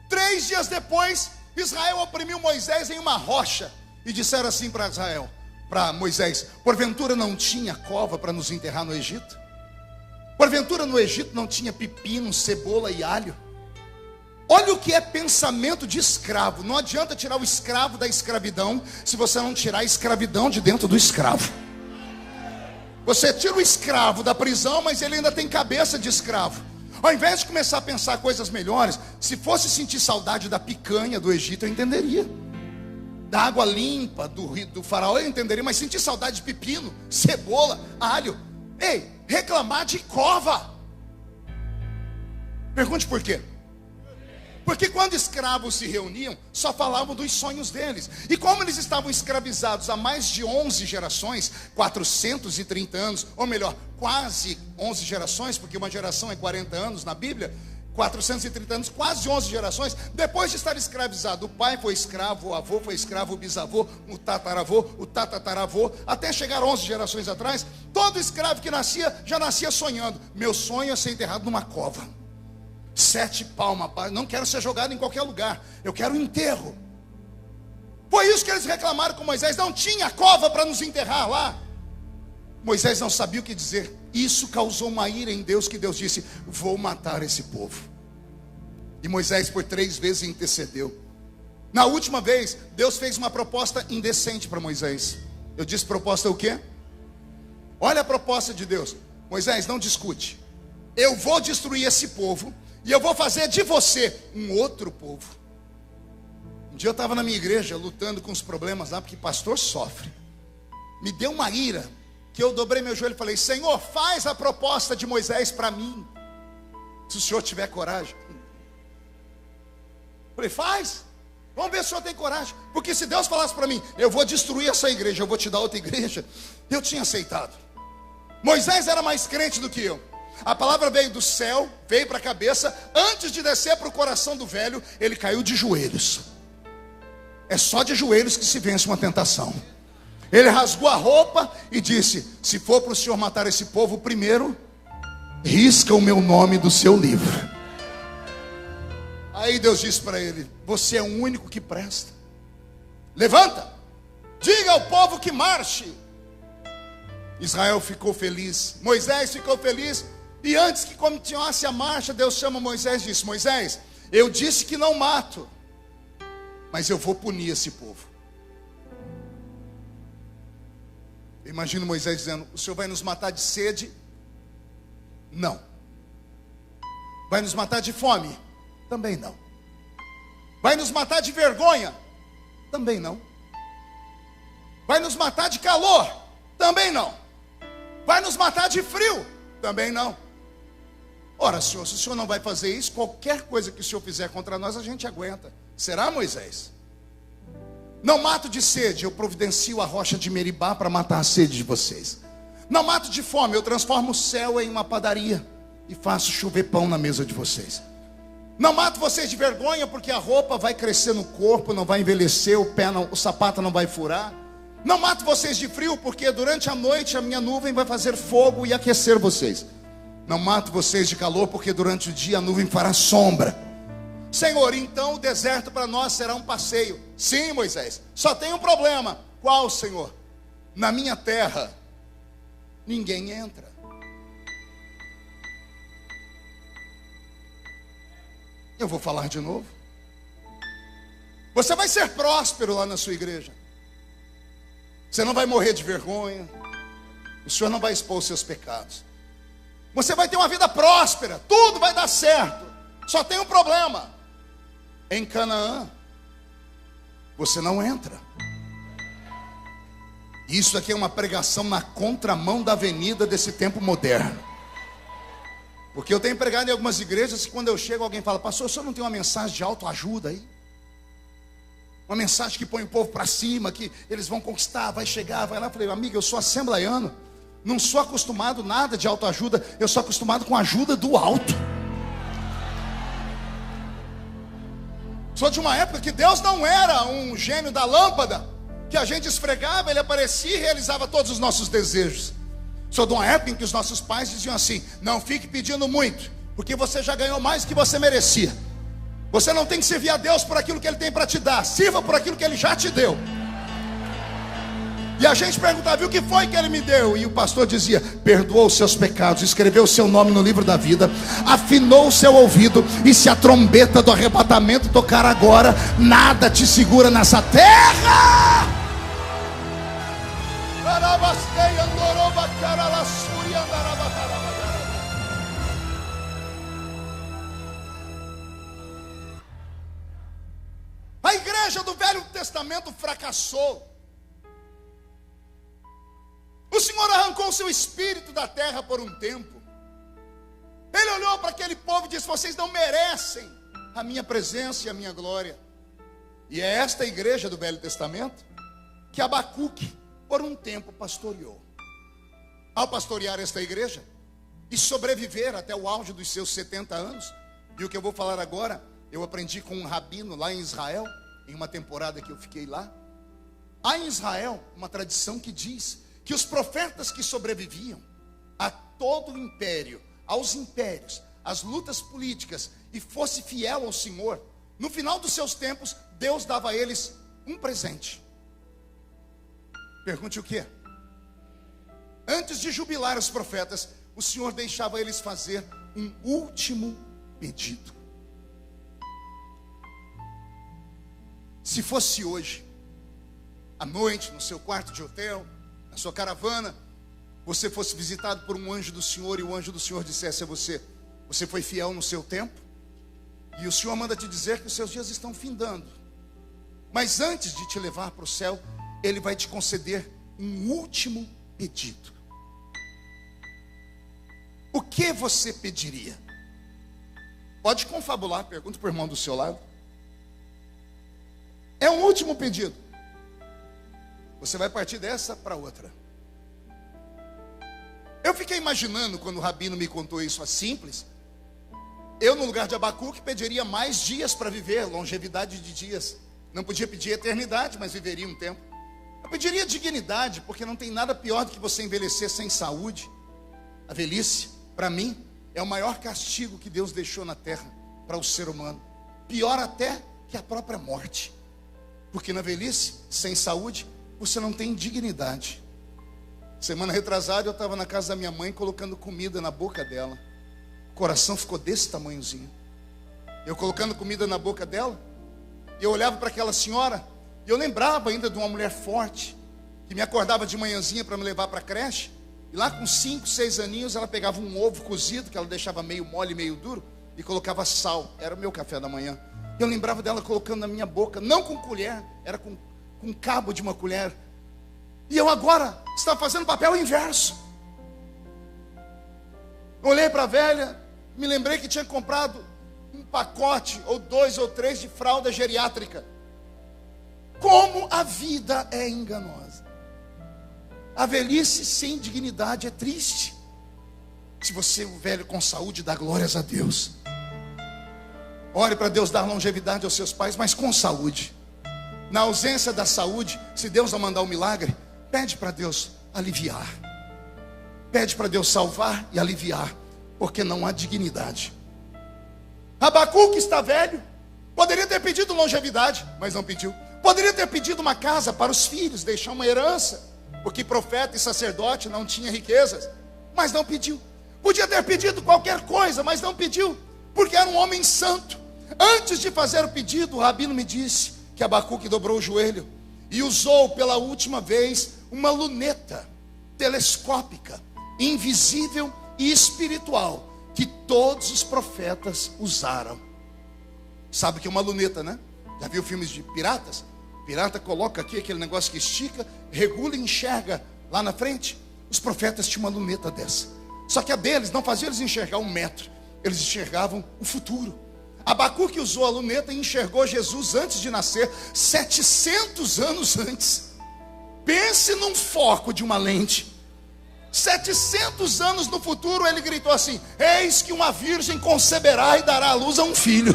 3 dias depois, Israel oprimiu Moisés em uma rocha e disseram assim para Moisés: porventura não tinha cova para nos enterrar no Egito? Porventura no Egito não tinha pepino, cebola e alho? Olha o que é pensamento de escravo. Não adianta tirar o escravo da escravidão se você não tirar a escravidão de dentro do escravo. Você tira o escravo da prisão, mas ele ainda tem cabeça de escravo. Ao invés de começar a pensar coisas melhores, se fosse sentir saudade da picanha do Egito, eu entenderia. Da água limpa do faraó, eu entenderia. Mas sentir saudade de pepino, cebola, alho. Ei, reclamar de cova. Pergunte por quê? Porque quando escravos se reuniam, só falavam dos sonhos deles. E como eles estavam escravizados há mais de 11 gerações, 430 anos, ou melhor, quase 11 gerações, porque uma geração é 40 anos na Bíblia, 430 anos, quase 11 gerações, depois de estar escravizado, o pai foi escravo, o avô foi escravo, o bisavô, o tatataravô, até chegar 11 gerações atrás, todo escravo que nascia, já nascia sonhando: meu sonho é ser enterrado numa cova. 7 palmas, não quero ser jogado em qualquer lugar, eu quero um enterro. Foi isso que eles reclamaram com Moisés. Não tinha cova para nos enterrar lá. Moisés não sabia o que dizer. Isso causou uma ira em Deus, que Deus disse: vou matar esse povo. E Moisés por 3 vezes intercedeu. Na última vez, Deus fez uma proposta indecente para Moisés. Eu disse proposta o quê? Olha a proposta de Deus: Moisés, não discute. Eu vou destruir esse povo e eu vou fazer de você um outro povo. Um dia eu estava na minha igreja lutando com os problemas lá, porque pastor sofre. Me deu uma ira, que eu dobrei meu joelho e falei: Senhor, faz a proposta de Moisés para mim, se o Senhor tiver coragem. Falei: faz, vamos ver se o Senhor tem coragem. Porque se Deus falasse para mim: eu vou destruir essa igreja, eu vou te dar outra igreja, eu tinha aceitado. Moisés era mais crente do que eu. A palavra veio do céu, veio para a cabeça. Antes de descer para o coração do velho, ele caiu de joelhos. É só de joelhos que se vence uma tentação. Ele rasgou a roupa e disse: se for para o Senhor matar esse povo, primeiro risca o meu nome do seu livro. Aí Deus disse para ele: você é o único que presta. Levanta, diga ao povo que marche. Israel ficou feliz, Moisés ficou feliz. E antes que continuasse a marcha, Deus chama Moisés e disse: Moisés, eu disse que não mato, mas eu vou punir esse povo. Eu imagino Moisés dizendo: o Senhor vai nos matar de sede? Não. Vai nos matar de fome? Também não. Vai nos matar de vergonha? Também não. Vai nos matar de calor? Também não. Vai nos matar de frio? Também não. Ora, Senhor, se o Senhor não vai fazer isso, qualquer coisa que o Senhor fizer contra nós, a gente aguenta. Será, Moisés? Não mato de sede, eu providencio a rocha de Meribá para matar a sede de vocês. Não mato de fome, eu transformo o céu em uma padaria e faço chover pão na mesa de vocês. Não mato vocês de vergonha, porque a roupa vai crescer no corpo, não vai envelhecer, o sapato não vai furar. Não mato vocês de frio, porque durante a noite a minha nuvem vai fazer fogo e aquecer vocês. Não mato vocês de calor, porque durante o dia a nuvem fará sombra. Senhor, então o deserto para nós será um passeio. Sim, Moisés, só tem um problema. Qual, Senhor? Na minha terra ninguém entra. Eu vou falar de novo. Você vai ser próspero lá na sua igreja. Você não vai morrer de vergonha. O Senhor não vai expor os seus pecados. Você vai ter uma vida próspera. Tudo vai dar certo. Só tem um problema. Em Canaã, você não entra. Isso aqui é uma pregação na contramão da avenida desse tempo moderno. Porque eu tenho pregado em algumas igrejas que quando eu chego alguém fala: pastor, o senhor não tem uma mensagem de autoajuda aí? Uma mensagem que põe o povo para cima, que eles vão conquistar, vai chegar, vai lá. Eu falei: amigo, eu sou assembleiano, não sou acostumado nada de autoajuda, eu sou acostumado com a ajuda do alto. Sou de uma época que Deus não era um gênio da lâmpada, que a gente esfregava, ele aparecia e realizava todos os nossos desejos. Sou de uma época em que os nossos pais diziam assim: não fique pedindo muito, porque você já ganhou mais do que você merecia. Você não tem que servir a Deus por aquilo que Ele tem para te dar, sirva por aquilo que Ele já te deu. E a gente perguntava: e o que foi que Ele me deu? E o pastor dizia: perdoou os seus pecados, escreveu o seu nome no livro da vida, afinou o seu ouvido, e se a trombeta do arrebatamento tocar agora, nada te segura nessa terra. A igreja do Velho Testamento fracassou. O Senhor arrancou o seu espírito da terra por um tempo. Ele olhou para aquele povo e disse: vocês não merecem a minha presença e a minha glória. E é esta igreja do Velho Testamento que Abacuque por um tempo pastoreou. Ao pastorear esta igreja e sobreviver até o auge dos seus 70 anos, e o que eu vou falar agora, eu aprendi com um rabino lá em Israel, em uma temporada que eu fiquei lá. Há em Israel uma tradição que diz que os profetas que sobreviviam a todo o império, aos impérios, às lutas políticas, e fosse fiel ao Senhor, no final dos seus tempos, Deus dava a eles um presente. Pergunte o quê? Antes de jubilar os profetas, o Senhor deixava eles fazer um último pedido. Se fosse hoje, à noite, no seu quarto de hotel, na sua caravana, você fosse visitado por um anjo do Senhor, e o anjo do Senhor dissesse a você: você foi fiel no seu tempo, e o Senhor manda te dizer que os seus dias estão findando, mas antes de te levar para o céu, Ele vai te conceder um último pedido. O que você pediria? Pode confabular, pergunta para o irmão do seu lado. É um último pedido. Você vai partir dessa para outra. Eu fiquei imaginando, quando o rabino me contou isso, simples. Eu, no lugar de Abacuque, pediria mais dias para viver, longevidade de dias. Não podia pedir eternidade, mas viveria um tempo. Eu pediria dignidade, porque não tem nada pior do que você envelhecer sem saúde. A velhice, para mim, é o maior castigo que Deus deixou na terra para o ser humano. Pior até que a própria morte. Porque na velhice, sem saúde, você não tem dignidade. Semana retrasada eu estava na casa da minha mãe colocando comida na boca dela. O coração ficou desse tamanhozinho. Eu colocando comida na boca dela, e eu olhava para aquela senhora, e eu lembrava ainda de uma mulher forte, que me acordava de manhãzinha para me levar para a creche. E lá com 5, 6 aninhos, ela pegava um ovo cozido, que ela deixava meio mole, meio duro, e colocava sal. Era o meu café da manhã. Eu lembrava dela colocando na minha boca, não com colher, era com um cabo de uma colher. E eu agora estava fazendo o papel inverso. Olhei para a velha, Me lembrei que tinha comprado um pacote, ou 2 ou 3 de fralda geriátrica. Como a vida é enganosa. A velhice sem dignidade é triste. Se você é um velho com saúde, dá glórias a Deus. Ore para Deus dar longevidade aos seus pais, mas com saúde. Na ausência da saúde, se Deus não mandar um milagre, pede para Deus aliviar. Pede para Deus salvar e aliviar, porque não há dignidade. Abacuque está velho, poderia ter pedido longevidade, mas não pediu. Poderia ter pedido uma casa para os filhos, deixar uma herança, porque profeta e sacerdote não tinha riquezas, mas não pediu. Podia ter pedido qualquer coisa, mas não pediu, porque era um homem santo. Antes de fazer o pedido, o rabino me disse que Abacuque dobrou o joelho e usou pela última vez uma luneta telescópica, invisível e espiritual, que todos os profetas usaram. Sabe o que é uma luneta, né? Já viu filmes de piratas? Pirata coloca aqui aquele negócio que estica, regula e enxerga lá na frente. Os profetas tinham uma luneta dessa. Só que a deles não fazia eles enxergar 1 metro, eles enxergavam o futuro. Abacuque usou a luneta e enxergou Jesus antes de nascer, 700 anos antes. Pense num foco de uma lente. 700 anos no futuro, ele gritou assim: eis que uma virgem conceberá e dará à luz a um filho.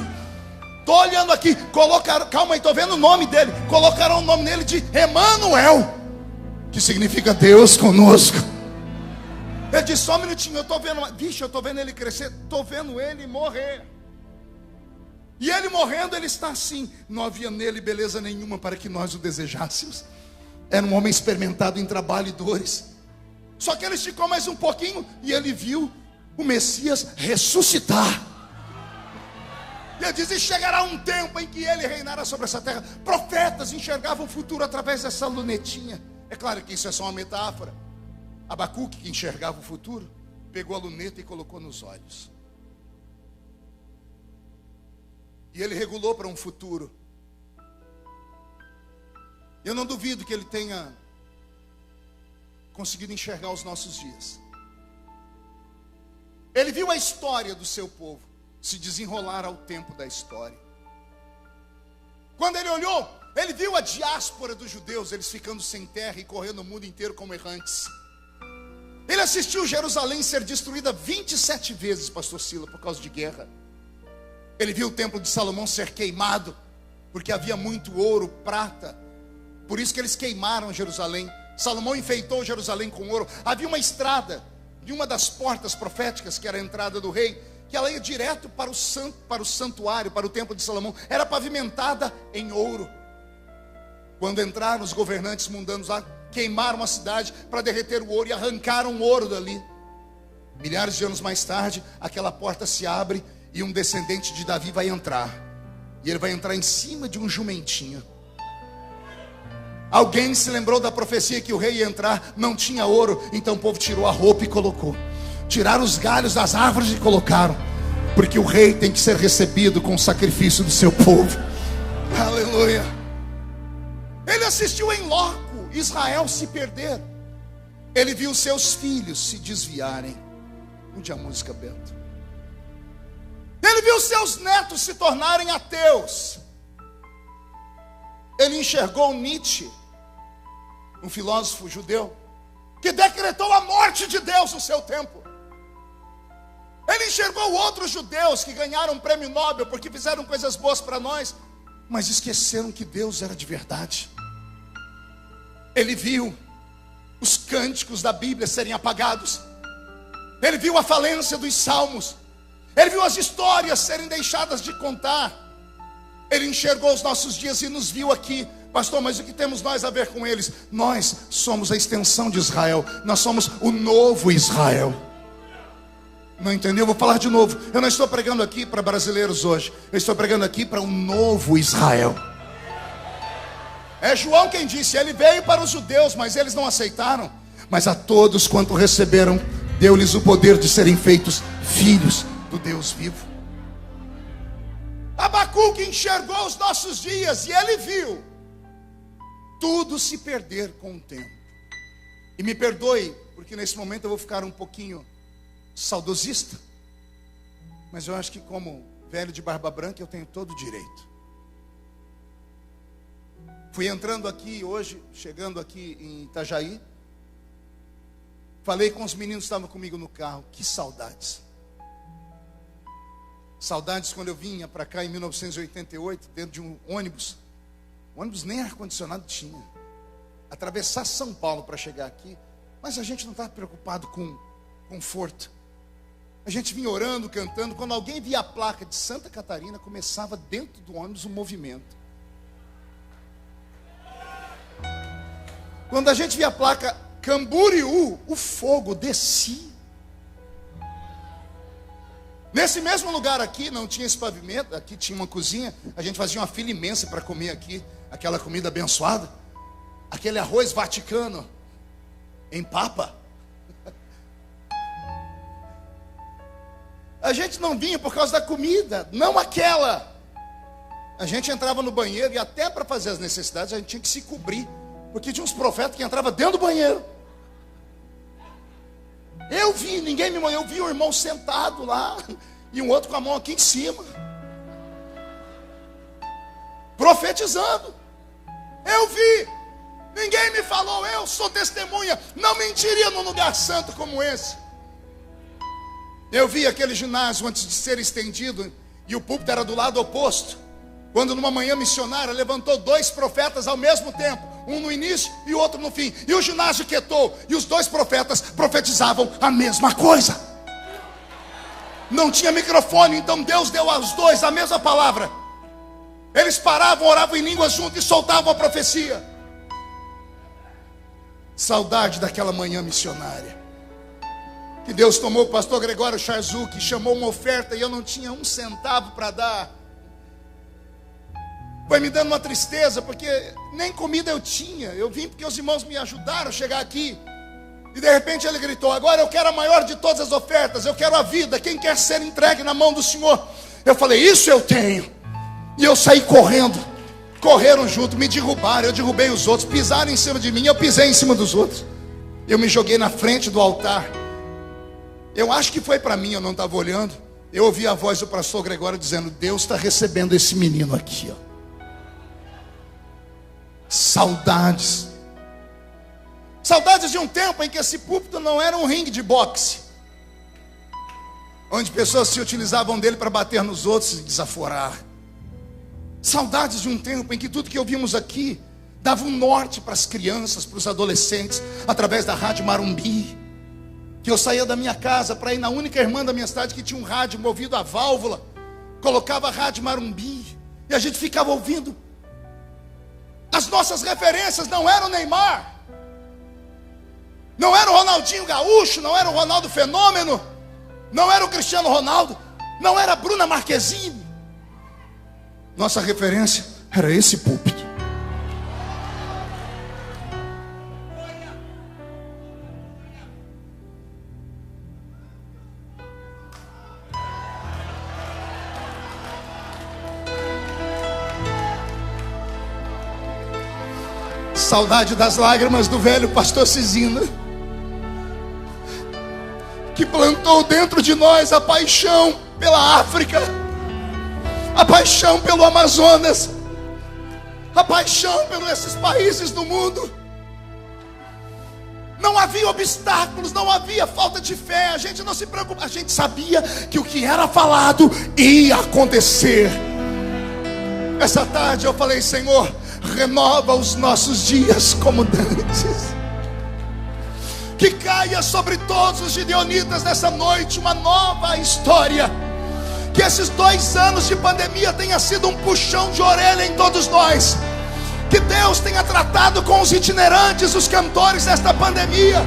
Estou olhando aqui, colocaram, calma aí, estou vendo o nome dele. Colocaram o nome dele de Emanuel, que significa Deus conosco. Ele disse: só um minutinho, eu estou vendo, vixe, eu estou vendo ele crescer, estou vendo ele morrer. E ele morrendo, ele está assim. Não havia nele beleza nenhuma para que nós o desejássemos. Era um homem experimentado em trabalho e dores. Só que ele esticou mais um pouquinho e ele viu o Messias ressuscitar. E ele diz: e chegará um tempo em que ele reinará sobre essa terra. Profetas enxergavam o futuro através dessa lunetinha. É claro que isso é só uma metáfora. Abacuque, que enxergava o futuro, pegou a luneta e colocou nos olhos. E ele regulou para um futuro. Eu não duvido que ele tenha conseguido enxergar os nossos dias. Ele viu a história do seu povo se desenrolar ao tempo da história. Quando ele olhou, ele viu a diáspora dos judeus, eles ficando sem terra e correndo o mundo inteiro como errantes. Ele assistiu Jerusalém ser destruída 27 vezes, pastor Sila, por causa de guerra. Ele viu o templo de Salomão ser queimado, porque havia muito ouro, prata. Por isso que eles queimaram Jerusalém. Salomão enfeitou Jerusalém com ouro. Havia uma estrada de uma das portas proféticas, que era a entrada do rei, que ela ia direto para o santuário, para o templo de Salomão. Era pavimentada em ouro. Quando entraram os governantes mundanos lá, queimaram a cidade para derreter o ouro e arrancaram o ouro dali. Milhares de anos mais tarde, aquela porta se abre e um descendente de Davi vai entrar. E ele vai entrar em cima de um jumentinho. Alguém se lembrou da profecia que o rei ia entrar, não tinha ouro, então o povo tirou a roupa e colocou. Tiraram os galhos das árvores e colocaram, porque o rei tem que ser recebido com o sacrifício do seu povo. Aleluia. Ele assistiu em loco Israel se perder. Ele viu seus filhos se desviarem. Onde a música, Bento? Ele viu seus netos se tornarem ateus. Ele enxergou Nietzsche, um filósofo judeu, que decretou a morte de Deus no seu tempo. Ele enxergou outros judeus que ganharam um prêmio Nobel porque fizeram coisas boas para nós, mas esqueceram que Deus era de verdade. Ele viu os cânticos da Bíblia serem apagados. Ele viu a falência dos salmos. Ele viu as histórias serem deixadas de contar. Ele enxergou os nossos dias e nos viu aqui. Pastor, mas o que temos nós a ver com eles? Nós somos a extensão de Israel. Nós somos o novo Israel. Não entendeu? Vou falar de novo. Eu não estou pregando aqui para brasileiros hoje. Eu estou pregando aqui para um novo Israel. É João quem disse: ele veio para os judeus, mas eles não aceitaram. Mas a todos quanto receberam, deu-lhes o poder de serem feitos filhos do Deus vivo. Abacuque enxergou os nossos dias e ele viu tudo se perder com o tempo. E me perdoe, porque nesse momento eu vou ficar um pouquinho saudosista. Mas eu acho que como velho de barba branca eu tenho todo o direito. Fui entrando aqui hoje, chegando aqui em Itajaí. Falei com os meninos que estavam comigo no carro. Que saudades. Saudades quando eu vinha para cá em 1988, dentro de um ônibus. O ônibus nem ar-condicionado tinha. Atravessar São Paulo para chegar aqui. Mas a gente não estava preocupado com conforto. A gente vinha orando, cantando. Quando alguém via a placa de Santa Catarina, começava dentro do ônibus um movimento. Quando a gente via a placa Camboriú, o fogo descia. Nesse mesmo lugar aqui, não tinha esse pavimento. Aqui tinha uma cozinha. A gente fazia uma fila imensa para comer aqui aquela comida abençoada. Aquele arroz vaticano em papa. A gente não vinha por causa da comida, não aquela. A gente entrava no banheiro e até para fazer as necessidades a gente tinha que se cobrir, porque tinha uns profetas que entravam dentro do banheiro. Eu vi, ninguém me mandou, eu vi um irmão sentado lá e um outro com a mão aqui em cima, profetizando. Eu vi, ninguém me falou, eu sou testemunha, não mentiria num lugar santo como esse. Eu vi aquele ginásio antes de ser estendido e o púlpito era do lado oposto. Quando numa manhã missionária levantou 2 profetas ao mesmo tempo, um no início e o outro no fim, e o ginásio quietou, e os 2 profetas profetizavam a mesma coisa. Não tinha microfone, então Deus deu aos 2 a mesma palavra. Eles paravam, oravam em línguas juntos e soltavam a profecia. Saudade daquela manhã missionária. Que Deus tomou o pastor Gregório Charzuk, chamou uma oferta e eu não tinha 1 centavo para dar. Foi me dando uma tristeza, porque nem comida eu tinha. Eu vim porque os irmãos me ajudaram a chegar aqui. E de repente ele gritou: agora eu quero a maior de todas as ofertas, eu quero a vida. Quem quer ser entregue na mão do Senhor? Eu falei: isso eu tenho. E eu saí correndo. Correram junto, me derrubaram, eu derrubei os outros. Pisaram em cima de mim, eu pisei em cima dos outros. Eu me joguei na frente do altar. Eu acho que foi para mim, eu não estava olhando. Eu ouvi a voz do pastor Gregório dizendo: Deus está recebendo esse menino aqui, ó. Saudades. Saudades de um tempo em que esse púlpito não era um ringue de boxe, onde pessoas se utilizavam dele para bater nos outros e desaforar. Saudades de um tempo em que tudo que ouvimos aqui dava um norte para as crianças, para os adolescentes, através da Rádio Marumbi. Que eu saía da minha casa para ir na única irmã da minha cidade que tinha um rádio movido a válvula, colocava a Rádio Marumbi e a gente ficava ouvindo. As nossas referências não eram Neymar, não era o Ronaldinho Gaúcho, não era o Ronaldo Fenômeno, não era o Cristiano Ronaldo, não era a Bruna Marquezine. Nossa referência era esse púlpito. Saudade das lágrimas do velho pastor Cisina, que plantou dentro de nós a paixão pela África, a paixão pelo Amazonas, a paixão pelos esses países do mundo. Não havia obstáculos, não havia falta de fé. A gente não se preocupava, a gente sabia que o que era falado ia acontecer. Essa tarde eu falei: Senhor, renova os nossos dias como dantes. Que caia sobre todos os gideonitas nessa noite uma nova história. Que esses 2 anos de pandemia tenha sido um puxão de orelha em todos nós. Que Deus tenha tratado com os itinerantes, os cantores desta pandemia.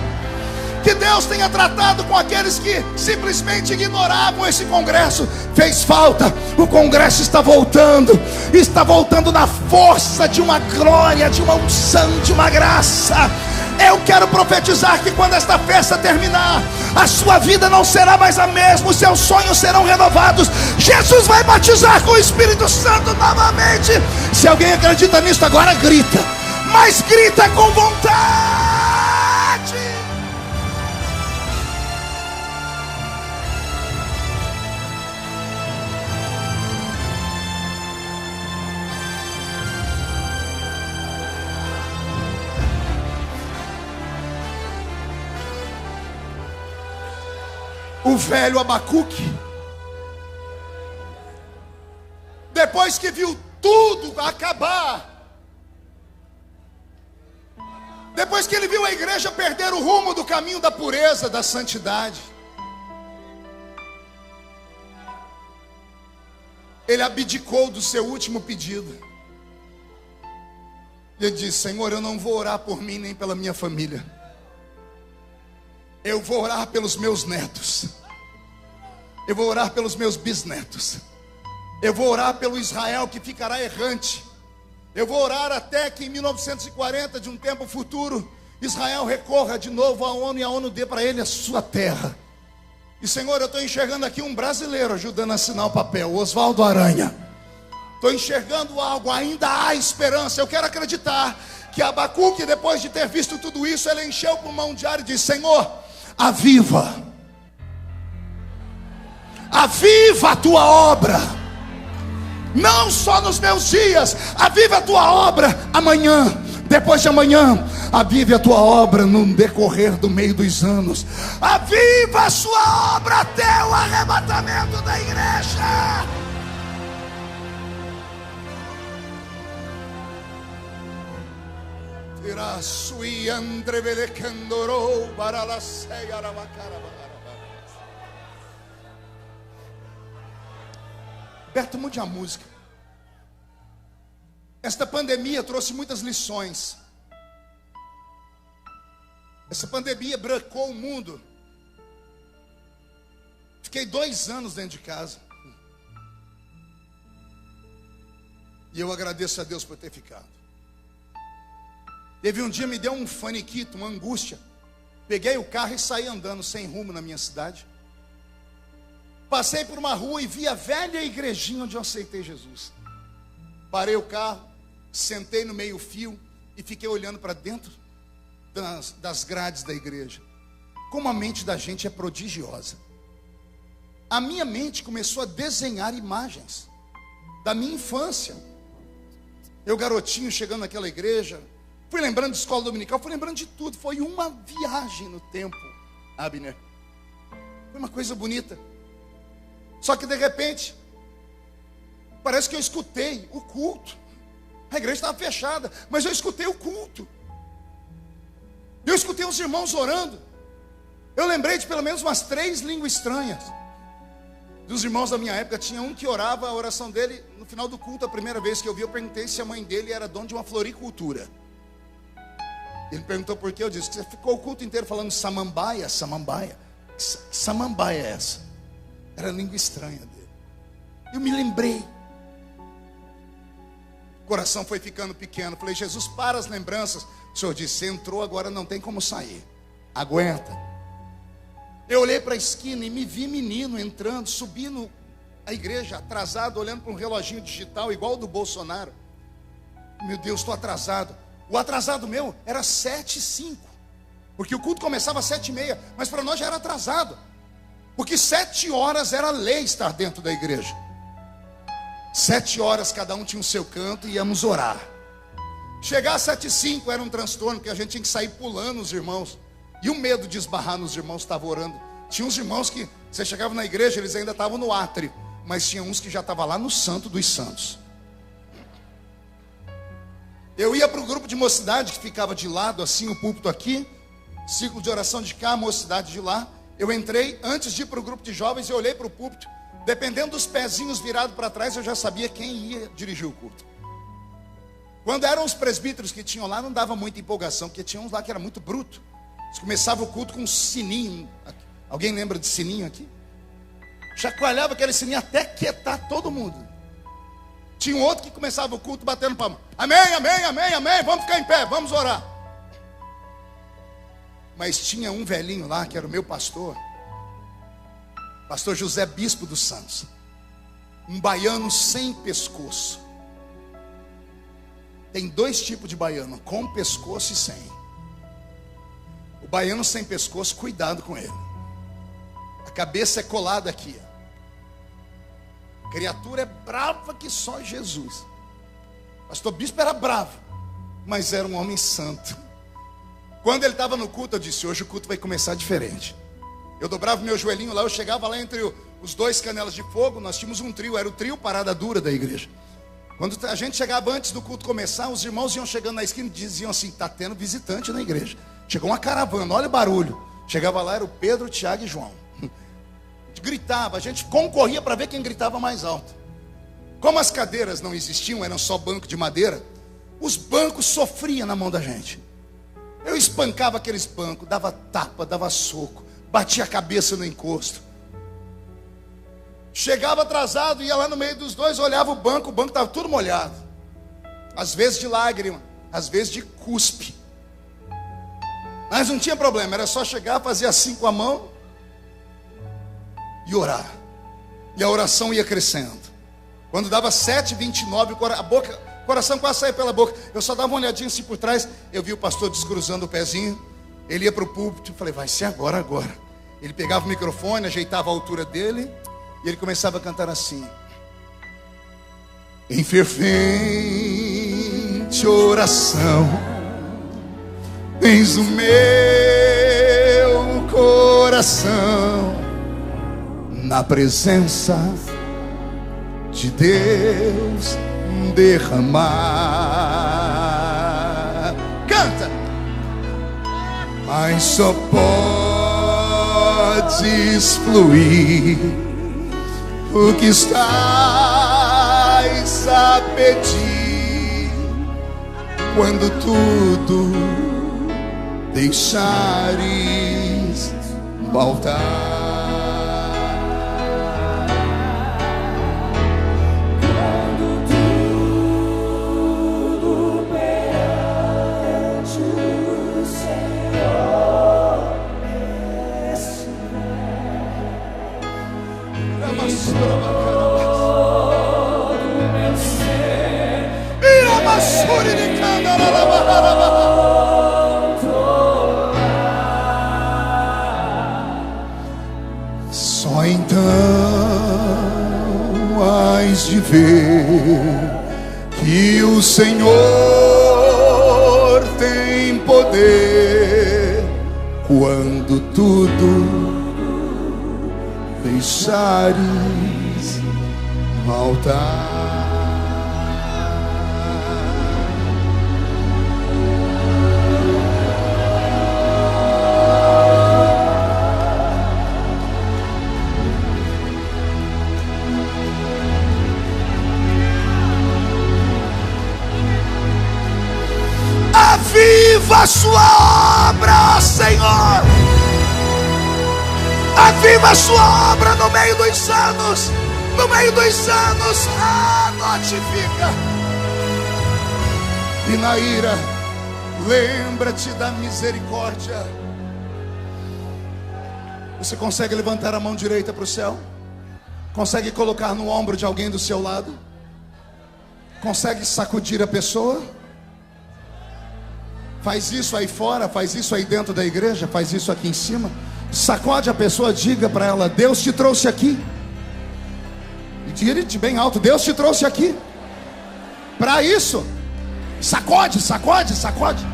Que Deus tenha tratado com aqueles que simplesmente ignoravam esse congresso. Fez falta, o congresso está voltando na força de uma glória, de uma unção, de uma graça. Eu quero profetizar que quando esta festa terminar, a sua vida não será mais a mesma, os seus sonhos serão renovados. Jesus vai batizar com o Espírito Santo novamente. Se alguém acredita nisso agora, grita, mas grita com vontade. O velho Abacuque, depois que viu tudo acabar, depois que ele viu a igreja perder o rumo do caminho da pureza, da santidade, ele abdicou do seu último pedido. Ele disse: Senhor, eu não vou orar por mim nem pela minha família, eu vou orar pelos meus netos, eu vou orar pelos meus bisnetos, eu vou orar pelo Israel que ficará errante, eu vou orar até que em 1940, de um tempo futuro, Israel recorra de novo à ONU e a ONU dê para ele a sua terra. E Senhor, eu estou enxergando aqui um brasileiro ajudando a assinar o papel, Oswaldo Aranha. Estou enxergando algo, ainda há esperança. Eu quero acreditar que Abacuque, depois de ter visto tudo isso, ele encheu o pulmão de ar e disse: Senhor, aviva a tua obra, não só nos meus dias, aviva a tua obra amanhã, depois de amanhã, avive a tua obra no decorrer do meio dos anos, aviva a sua obra até o arrebatamento da igreja. Beto, mude a música. Esta pandemia trouxe muitas lições. Essa pandemia brancou o mundo. Fiquei 2 anos dentro de casa. E eu agradeço a Deus por ter ficado. Teve um dia, me deu um faniquito, uma angústia. Peguei o carro e saí andando sem rumo na minha cidade. Passei por uma rua e vi a velha igrejinha onde eu aceitei Jesus. Parei o carro, sentei no meio fio e fiquei olhando para dentro das grades da igreja. Como a mente da gente é prodigiosa. A minha mente começou a desenhar imagens da minha infância. Eu garotinho chegando naquela igreja, fui lembrando de escola dominical, fui lembrando de tudo. Foi uma viagem no tempo, Abner. Foi uma coisa bonita. Só que de repente, parece que eu escutei o culto. A igreja estava fechada, mas eu escutei o culto. Eu escutei os irmãos orando. Eu lembrei de pelo menos umas 3 línguas estranhas. Dos irmãos da minha época, tinha um que orava a oração dele no final do culto. A primeira vez que eu vi, eu perguntei se a mãe dele era dona de uma floricultura. Ele perguntou por quê. Eu disse: você ficou o culto inteiro falando samambaia, samambaia. Que samambaia é essa? Era a língua estranha dele. Eu me lembrei. O coração foi ficando pequeno. Falei: Jesus, para as lembranças. O Senhor disse: você entrou, agora não tem como sair. Aguenta. Eu olhei para a esquina e me vi menino entrando, subindo a igreja, atrasado, olhando para um reloginho digital igual o do Bolsonaro. Meu Deus, estou atrasado. O atrasado meu era 7h05, porque o culto começava às 7h30, mas para nós já era atrasado, porque 7 horas era lei estar dentro da igreja. 7 horas cada um tinha o seu canto e íamos orar. Chegar às 7h05 era um transtorno, porque a gente tinha que sair pulando os irmãos. E o medo de esbarrar nos irmãos que estavam orando. Tinha uns irmãos que, você chegava na igreja, eles ainda estavam no átrio, mas tinha uns que já estavam lá no Santo dos Santos. Eu ia para o grupo de mocidade, que ficava de lado, assim, o púlpito aqui, círculo de oração de cá, a mocidade de lá. Eu entrei, antes de ir para o grupo de jovens, eu olhei para o púlpito. Dependendo dos pezinhos virados para trás, eu já sabia quem ia dirigir o culto. Quando eram os presbíteros que tinham lá, não dava muita empolgação, porque tinha uns lá que era muito bruto. Eles começavam o culto com um sininho. Alguém lembra de sininho aqui? Chacoalhava aquele sininho até quietar todo mundo. Tinha um outro que começava o culto batendo palma. Amém, amém, amém, amém. Vamos ficar em pé, vamos orar. Mas tinha um velhinho lá, que era o meu pastor. Pastor José Bispo dos Santos. Um baiano sem pescoço. Tem 2 tipos de baiano, com pescoço e sem. O baiano sem pescoço, cuidado com ele. A cabeça é colada aqui. A criatura é brava que só Jesus. Pastor Bispo era bravo, mas era um homem santo. Quando ele estava no culto, eu disse: hoje o culto vai começar diferente. Eu dobrava meu joelhinho lá, eu chegava lá entre os dois canelas de fogo. Nós tínhamos um trio, era o trio Parada Dura da igreja. Quando a gente chegava antes do culto começar, os irmãos iam chegando na esquina e diziam assim: está tendo visitante na igreja. Chegou uma caravana, olha o barulho. Chegava lá, era o Pedro, Tiago e João. A gente gritava, a gente concorria para ver quem gritava mais alto. Como as cadeiras não existiam, eram só banco de madeira, os bancos sofriam na mão da gente. Eu espancava aqueles bancos, dava tapa, dava soco, batia a cabeça no encosto. Chegava atrasado, ia lá no meio dos dois, olhava o banco estava tudo molhado. Às vezes de lágrima, às vezes de cuspe. Mas não tinha problema, era só chegar, fazer assim com a mão e orar. E a oração ia crescendo. Quando dava 7h29, o coração quase saía pela boca. Eu só dava uma olhadinha assim por trás. Eu vi o pastor descruzando o pezinho. Ele ia para o púlpito. Eu falei: vai ser agora. Ele pegava o microfone, ajeitava a altura dele, e ele começava a cantar assim: em fervente oração, tens o meu coração na presença de Deus derramar. Canta! Mas só podes fluir o que estás a pedir quando tudo deixares voltar. Só então hás de ver que o Senhor tem poder quando tudo deixares voltar. Aviva a sua obra, Senhor. Aviva a sua obra no meio dos anos. No meio dos anos, notifica. E na ira, lembra-te da misericórdia. Você consegue levantar a mão direita para o céu? Consegue colocar no ombro de alguém do seu lado? Consegue sacudir a pessoa? Faz isso aí fora, faz isso aí dentro da igreja, faz isso aqui em cima. Sacode a pessoa, diga para ela: Deus te trouxe aqui. E diga de bem alto: Deus te trouxe aqui para isso. Sacode, sacode, sacode.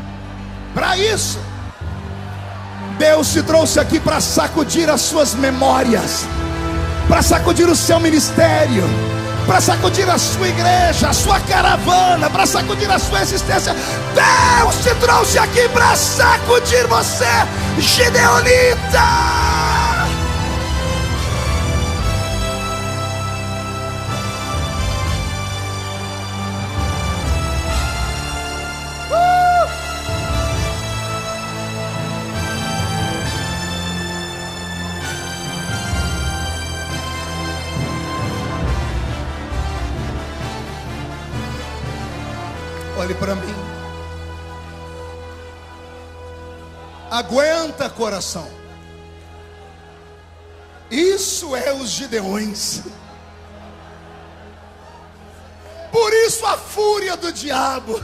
Para isso. Deus te trouxe aqui para sacudir as suas memórias, para sacudir o seu ministério, para sacudir a sua igreja, a sua caravana, para sacudir a sua existência. Deus te trouxe aqui para sacudir você, Gideonita. Olhe para mim. Aguenta, coração. Isso é os Gideões. Por isso a fúria do diabo.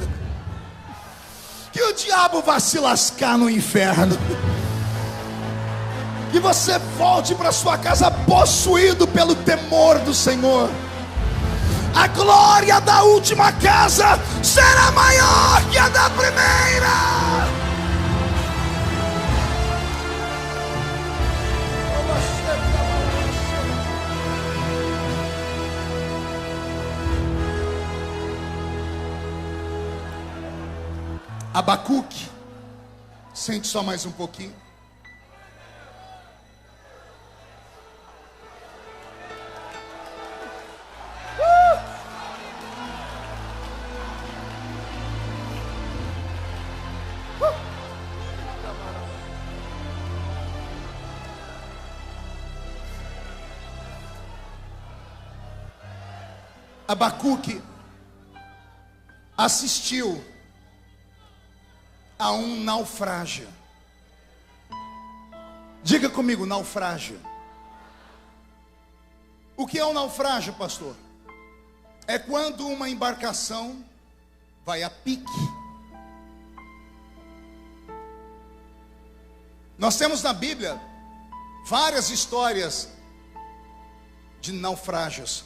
Que o diabo vá se lascar no inferno. Que você volte para sua casa possuído pelo temor do Senhor. A glória da última casa será maior que a da primeira. Abacuque. Sente só mais um pouquinho. Abacuque assistiu a um naufrágio. Diga comigo, naufrágio. O que é um naufrágio, pastor? É quando uma embarcação vai a pique. Nós temos na Bíblia várias histórias de naufrágios.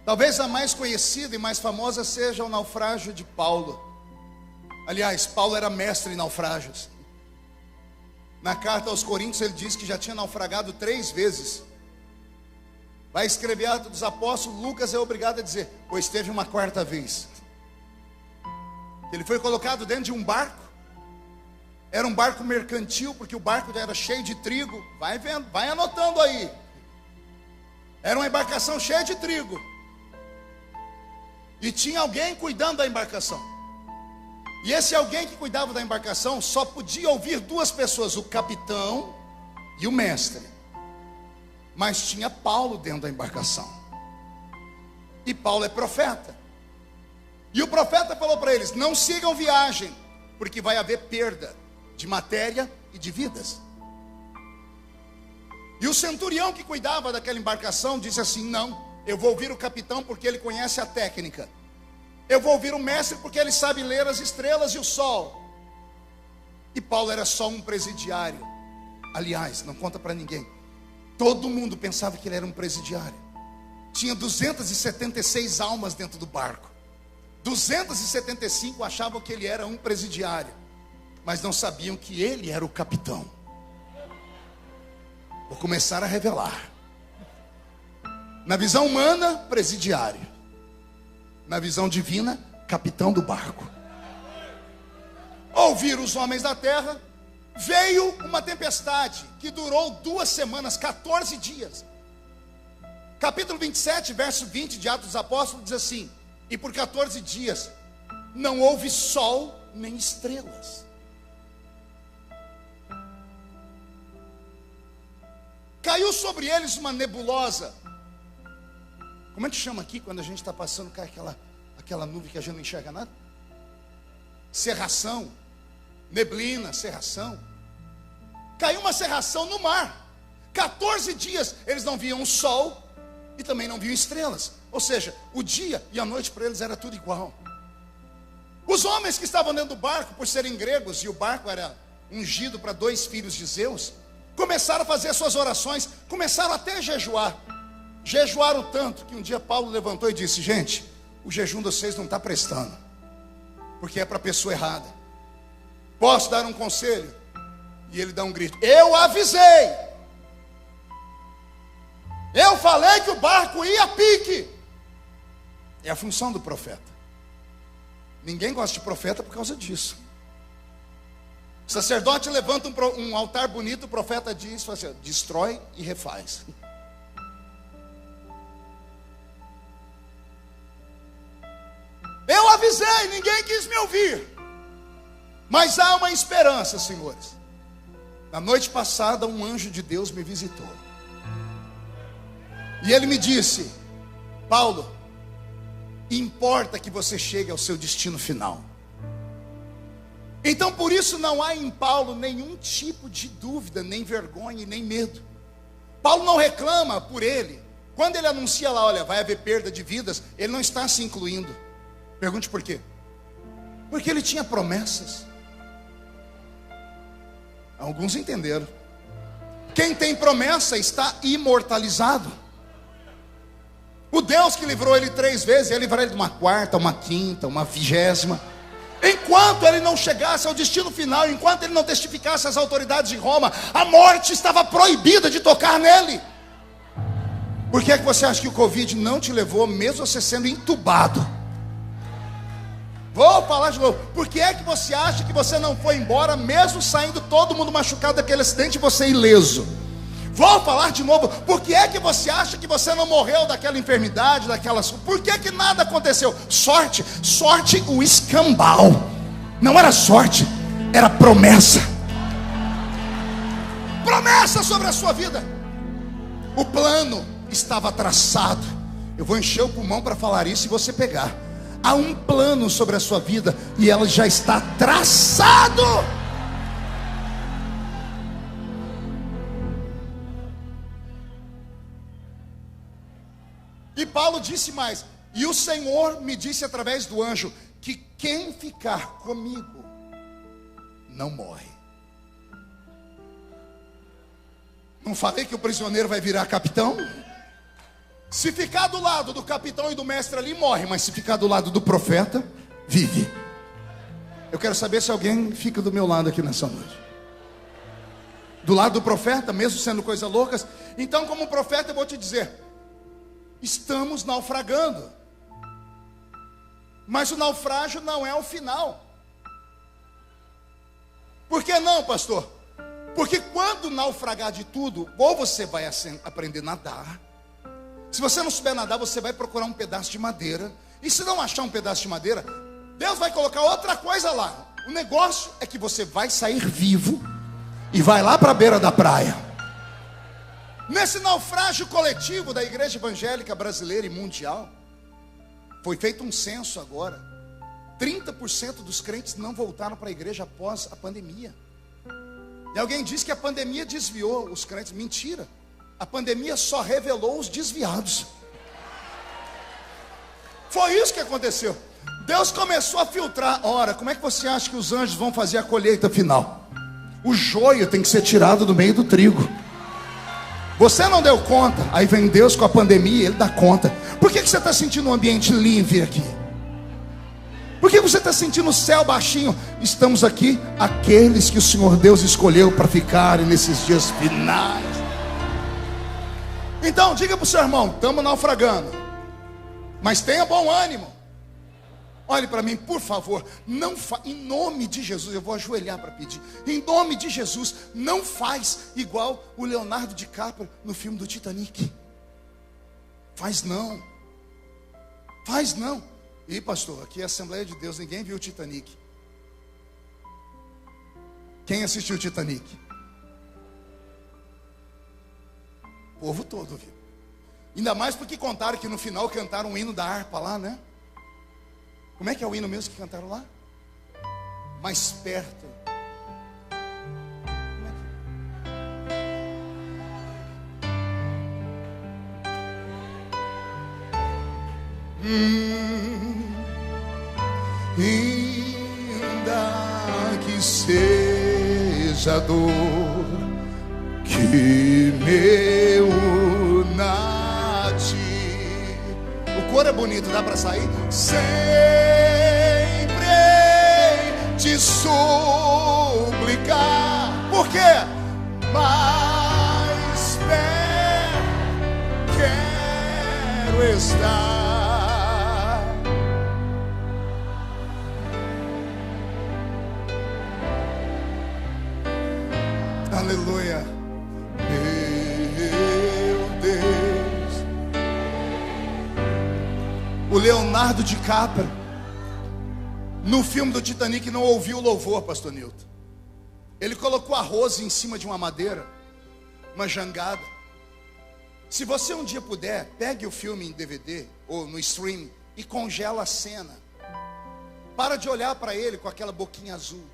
Talvez a mais conhecida e mais famosa seja o naufrágio de Paulo. Aliás, Paulo era mestre em naufrágios. Na carta aos Coríntios ele diz que já tinha naufragado 3 vezes. Vai escrever Atos dos Apóstolos, Lucas é obrigado a dizer, pois teve uma 4ª vez. Ele foi colocado dentro de um barco. Era um barco mercantil, porque o barco era cheio de trigo. Vai vendo, vai anotando aí. Era uma embarcação cheia de trigo. E tinha alguém cuidando da embarcação. E esse alguém que cuidava da embarcação só podia ouvir 2 pessoas, o capitão e o mestre. Mas tinha Paulo dentro da embarcação. E Paulo é profeta. E o profeta falou para eles: não sigam viagem, porque vai haver perda de matéria e de vidas. E o centurião que cuidava daquela embarcação disse assim: não, eu vou ouvir o capitão porque ele conhece a técnica. Eu vou ouvir o mestre porque ele sabe ler as estrelas e o sol. E Paulo era só um presidiário. Aliás, não conta para ninguém. Todo mundo pensava que ele era um presidiário. Tinha 276 almas dentro do barco. 275 achavam que ele era um presidiário, mas não sabiam que ele era o capitão. Vou começar a revelar. Na visão humana, presidiário. Na visão divina, capitão do barco. Ouviram os homens da terra. Veio uma tempestade que durou 2 semanas, 14 dias. Capítulo 27, verso 20 de Atos dos Apóstolos diz assim: e por 14 dias não houve sol nem estrelas. Caiu sobre eles uma nebulosa. Como é que chama aqui quando a gente está passando, cai aquela nuvem que a gente não enxerga nada? Cerração, neblina, cerração. Caiu uma cerração no mar. 14 dias eles não viam o sol e também não viam estrelas. Ou seja, o dia e a noite para eles era tudo igual. Os homens que estavam dentro do barco, por serem gregos, e o barco era ungido para 2 filhos de Zeus, começaram a fazer suas orações, começaram até a jejuar. Jejuaram tanto que um dia Paulo levantou e disse: gente, o jejum de vocês não está prestando, porque é para a pessoa errada. Posso dar um conselho? E ele dá um grito: eu avisei, eu falei que o barco ia a pique. É a função do profeta. Ninguém gosta de profeta por causa disso. O sacerdote levanta um altar bonito, o profeta diz, assim, destrói e refaz. Eu avisei, ninguém quis me ouvir. Mas há uma esperança, senhores. Na noite passada, um anjo de Deus me visitou. E ele me disse: Paulo, importa que você chegue ao seu destino final. Então por isso não há em Paulo nenhum tipo de dúvida, nem vergonha, nem medo. Paulo não reclama por ele. Quando ele anuncia lá, olha, vai haver perda de vidas, ele não está se incluindo. Pergunte por quê? Porque ele tinha promessas. Alguns entenderam. Quem tem promessa está imortalizado. O Deus que livrou ele 3 vezes, ia livrar ele de uma 4ª, uma 5ª, uma 20ª. Enquanto ele não chegasse ao destino final, enquanto ele não testificasse às autoridades de Roma, a morte estava proibida de tocar nele. Por que é que você acha que o Covid não te levou, mesmo você sendo entubado? Vou falar de novo. Por que é que você acha que você não foi embora, mesmo saindo todo mundo machucado daquele acidente e você ileso? Vou falar de novo. Por que é que você acha que você não morreu daquela enfermidade, daquelas... Por que que nada aconteceu? Sorte, sorte o escambau. Não era sorte, era promessa. Promessa sobre a sua vida. O plano estava traçado. Eu vou encher o pulmão para falar isso e você pegar. Há um plano sobre a sua vida e ela já está traçado. E Paulo disse mais: e o Senhor me disse através do anjo que quem ficar comigo não morre. Não falei que o prisioneiro vai virar capitão? Se ficar do lado do capitão e do mestre ali, morre. Mas se ficar do lado do profeta, vive. Eu quero saber se alguém fica do meu lado aqui nessa noite. Do lado do profeta, mesmo sendo coisas loucas. Então, como profeta, eu vou te dizer: estamos naufragando. Mas o naufrágio não é o final. Por que não, pastor? Porque quando naufragar de tudo, ou você vai aprender a nadar. Se você não souber nadar, você vai procurar um pedaço de madeira. E se não achar um pedaço de madeira, Deus vai colocar outra coisa lá. O negócio é que você vai sair vivo e vai lá para a beira da praia. Nesse naufrágio coletivo da igreja evangélica brasileira e mundial, foi feito um censo agora. 30% dos crentes não voltaram para a igreja após a pandemia. E alguém diz que a pandemia desviou os crentes. Mentira. A pandemia só revelou os desviados. Foi isso que aconteceu. Deus começou a filtrar. Ora, como é que você acha que os anjos vão fazer a colheita final? O joio tem que ser tirado do meio do trigo. Você não deu conta. Aí vem Deus com a pandemia, Ele dá conta. Por que você está sentindo um ambiente livre aqui? Por que você está sentindo o céu baixinho? Estamos aqui, aqueles que o Senhor Deus escolheu para ficarem nesses dias finais. Então, diga para o seu irmão: estamos naufragando, mas tenha bom ânimo. Olhe para mim, por favor. Em nome de Jesus, eu vou ajoelhar para pedir. Em nome de Jesus, não faz igual o Leonardo DiCaprio no filme do Titanic. Faz não. Faz não. E pastor, aqui é a Assembleia de Deus, ninguém viu o Titanic. Quem assistiu o Titanic? O povo todo viu. Ainda mais porque contaram que no final cantaram um hino da harpa lá, né? Como é que é o hino mesmo que cantaram lá? Mais perto. Ainda que seja a dor que me una a ti. O coro é bonito, dá para sair? Sempre te suplicar. Por quê? Mais perto quero estar. Aleluia. Meu Deus. O Leonardo DiCaprio no filme do Titanic não ouviu o louvor, pastor Nilton. Ele colocou arroz em cima de uma madeira, uma jangada. Se você um dia puder, pegue o filme em DVD ou no stream e congela a cena. Para de olhar para ele com aquela boquinha azul.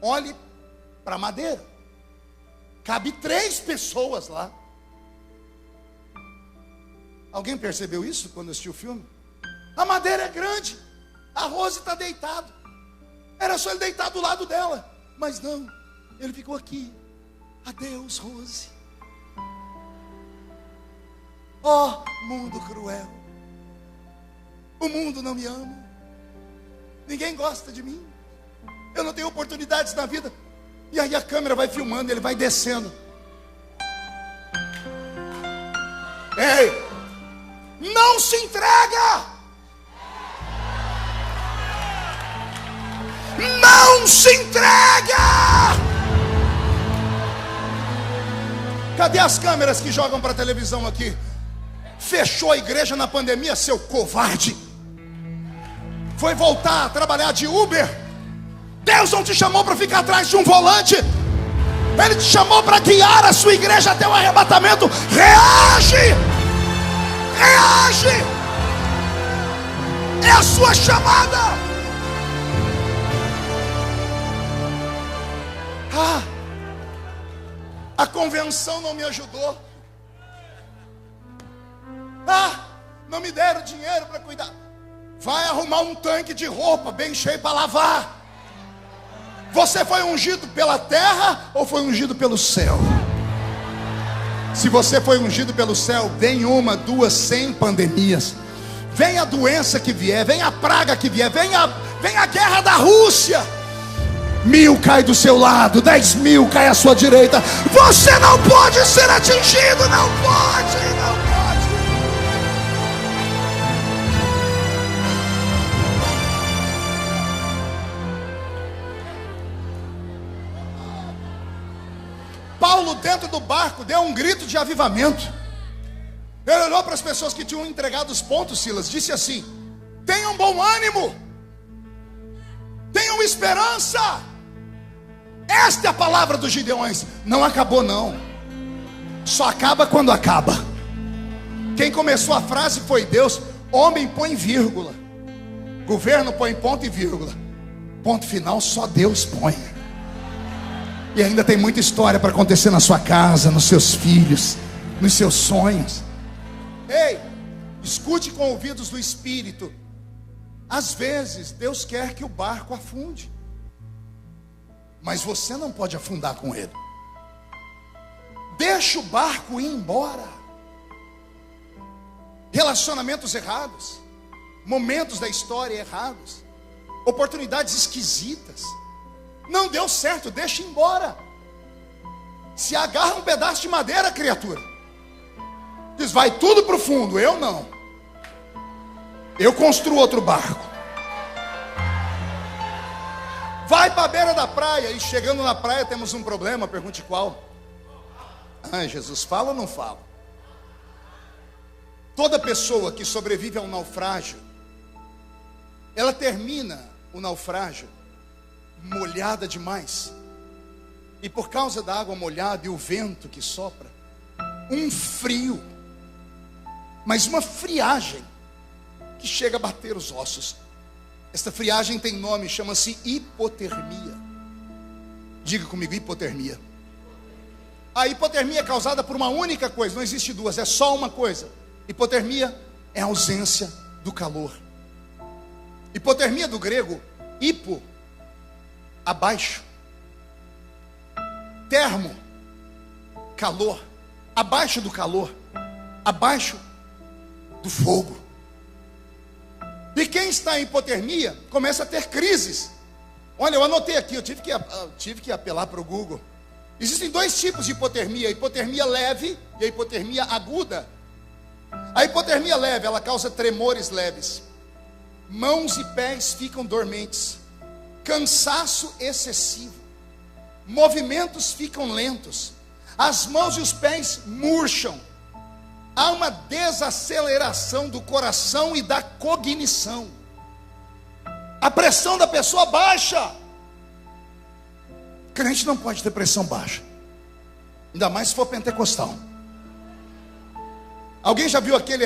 Olhe para a madeira. Cabe 3 pessoas lá. Alguém percebeu isso quando assistiu o filme? A madeira é grande. A Rose está deitado. Era só ele deitar do lado dela. Mas não, ele ficou aqui. Adeus, Rose. Oh, mundo cruel. O mundo não me ama. Ninguém gosta de mim. Eu não tenho oportunidades na vida. E aí a câmera vai filmando, ele vai descendo. Ei, não se entrega. Não se entrega! Cadê as câmeras que jogam para a televisão aqui? Fechou a igreja na pandemia, seu covarde. Foi voltar a trabalhar de Uber. Deus não te chamou para ficar atrás de um volante. Ele te chamou para guiar a sua igreja até o arrebatamento. Reage! Reage! É a sua chamada. A convenção não me ajudou. Não me deram dinheiro para cuidar. Vai arrumar um tanque de roupa bem cheio para lavar. Você foi ungido pela terra ou foi ungido pelo céu? Se você foi ungido pelo céu, vem uma, duas, 100 pandemias. Vem a doença que vier, vem a praga que vier, vem a guerra da Rússia. 1000 cai do seu lado, 10.000 cai à sua direita. Você não pode ser atingido, não pode, não pode. Paulo, dentro do barco, deu um grito de avivamento. Ele olhou para as pessoas que tinham entregado os pontos, Silas, disse assim: tenham bom ânimo, tenham esperança. Esta é a palavra dos Gideões. Não acabou não, só acaba quando acaba. Quem começou a frase foi Deus. Homem põe vírgula, governo põe ponto e vírgula, ponto final só Deus põe. E ainda tem muita história para acontecer na sua casa, nos seus filhos, nos seus sonhos. Ei, escute com ouvidos do Espírito. Às vezes Deus quer que o barco afunde, mas você não pode afundar com ele. Deixa o barco ir embora. Relacionamentos errados, momentos da história errados, oportunidades esquisitas, não deu certo, deixa ir embora. Se agarra um pedaço de madeira, criatura, diz: vai tudo para o fundo. Eu não, eu construo outro barco. Vai para a beira da praia. E chegando na praia temos um problema. Pergunte qual? Jesus fala ou não fala? Toda pessoa que sobrevive a um naufrágio, ela termina o naufrágio molhada demais. E por causa da água molhada e o vento que sopra, um frio, mas uma friagem que chega a bater os ossos. Esta friagem tem nome, chama-se hipotermia. Diga comigo: hipotermia. A hipotermia é causada por uma única coisa, não existe duas, é só uma coisa. Hipotermia é a ausência do calor. Hipotermia do grego, hipo, abaixo, termo, calor, abaixo do calor, abaixo do fogo. E quem está em hipotermia começa a ter crises. Olha, eu anotei aqui, eu tive que apelar para o Google. Existem 2 tipos de hipotermia: a hipotermia leve e a hipotermia aguda. A hipotermia leve, ela causa tremores leves, mãos e pés ficam dormentes, cansaço excessivo, movimentos ficam lentos, as mãos e os pés murcham, há uma desaceleração do coração e da cognição, a pressão da pessoa baixa. Crente não pode ter pressão baixa, ainda mais se for pentecostal. Alguém já viu aquele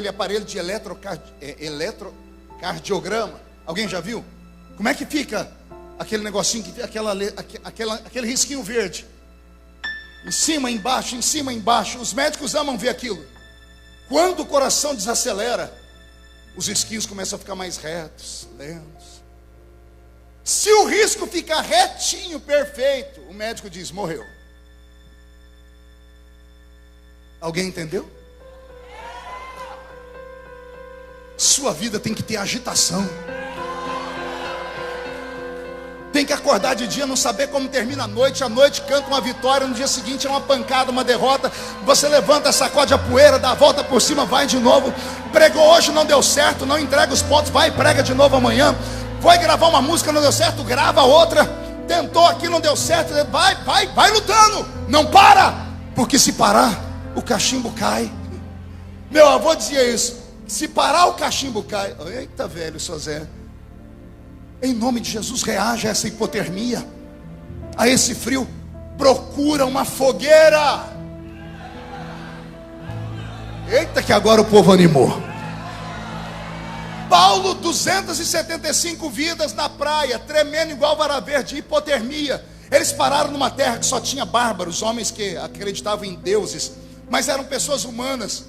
aparelho de eletrocardiograma? Alguém já viu? Como é que fica aquele negocinho, aquele risquinho verde? Em cima, embaixo, em cima, embaixo. Os médicos amam ver aquilo. Quando o coração desacelera, os risquinhos começam a ficar mais retos, lentos. Se o risco ficar retinho, perfeito, o médico diz: morreu. Alguém entendeu? Sua vida tem que ter agitação. Tem que acordar de dia, não saber como termina a noite canta uma vitória, no dia seguinte é uma pancada, uma derrota. Você levanta, sacode a poeira, dá a volta por cima, vai de novo. Pregou hoje, não deu certo, não entrega os pontos, vai e prega de novo amanhã. Foi gravar uma música, não deu certo, grava outra. Tentou aqui, não deu certo. Vai lutando. Não para, porque se parar, o cachimbo cai. Meu avô dizia isso: se parar, o cachimbo cai. Eita, velho, seu Zé. Em nome de Jesus, reage a essa hipotermia, a esse frio. Procura uma fogueira. Eita, que agora o povo animou. Paulo, 275 vidas na praia, tremendo igual vara verde, hipotermia. Eles pararam numa terra que só tinha bárbaros, homens que acreditavam em deuses, mas eram pessoas humanas.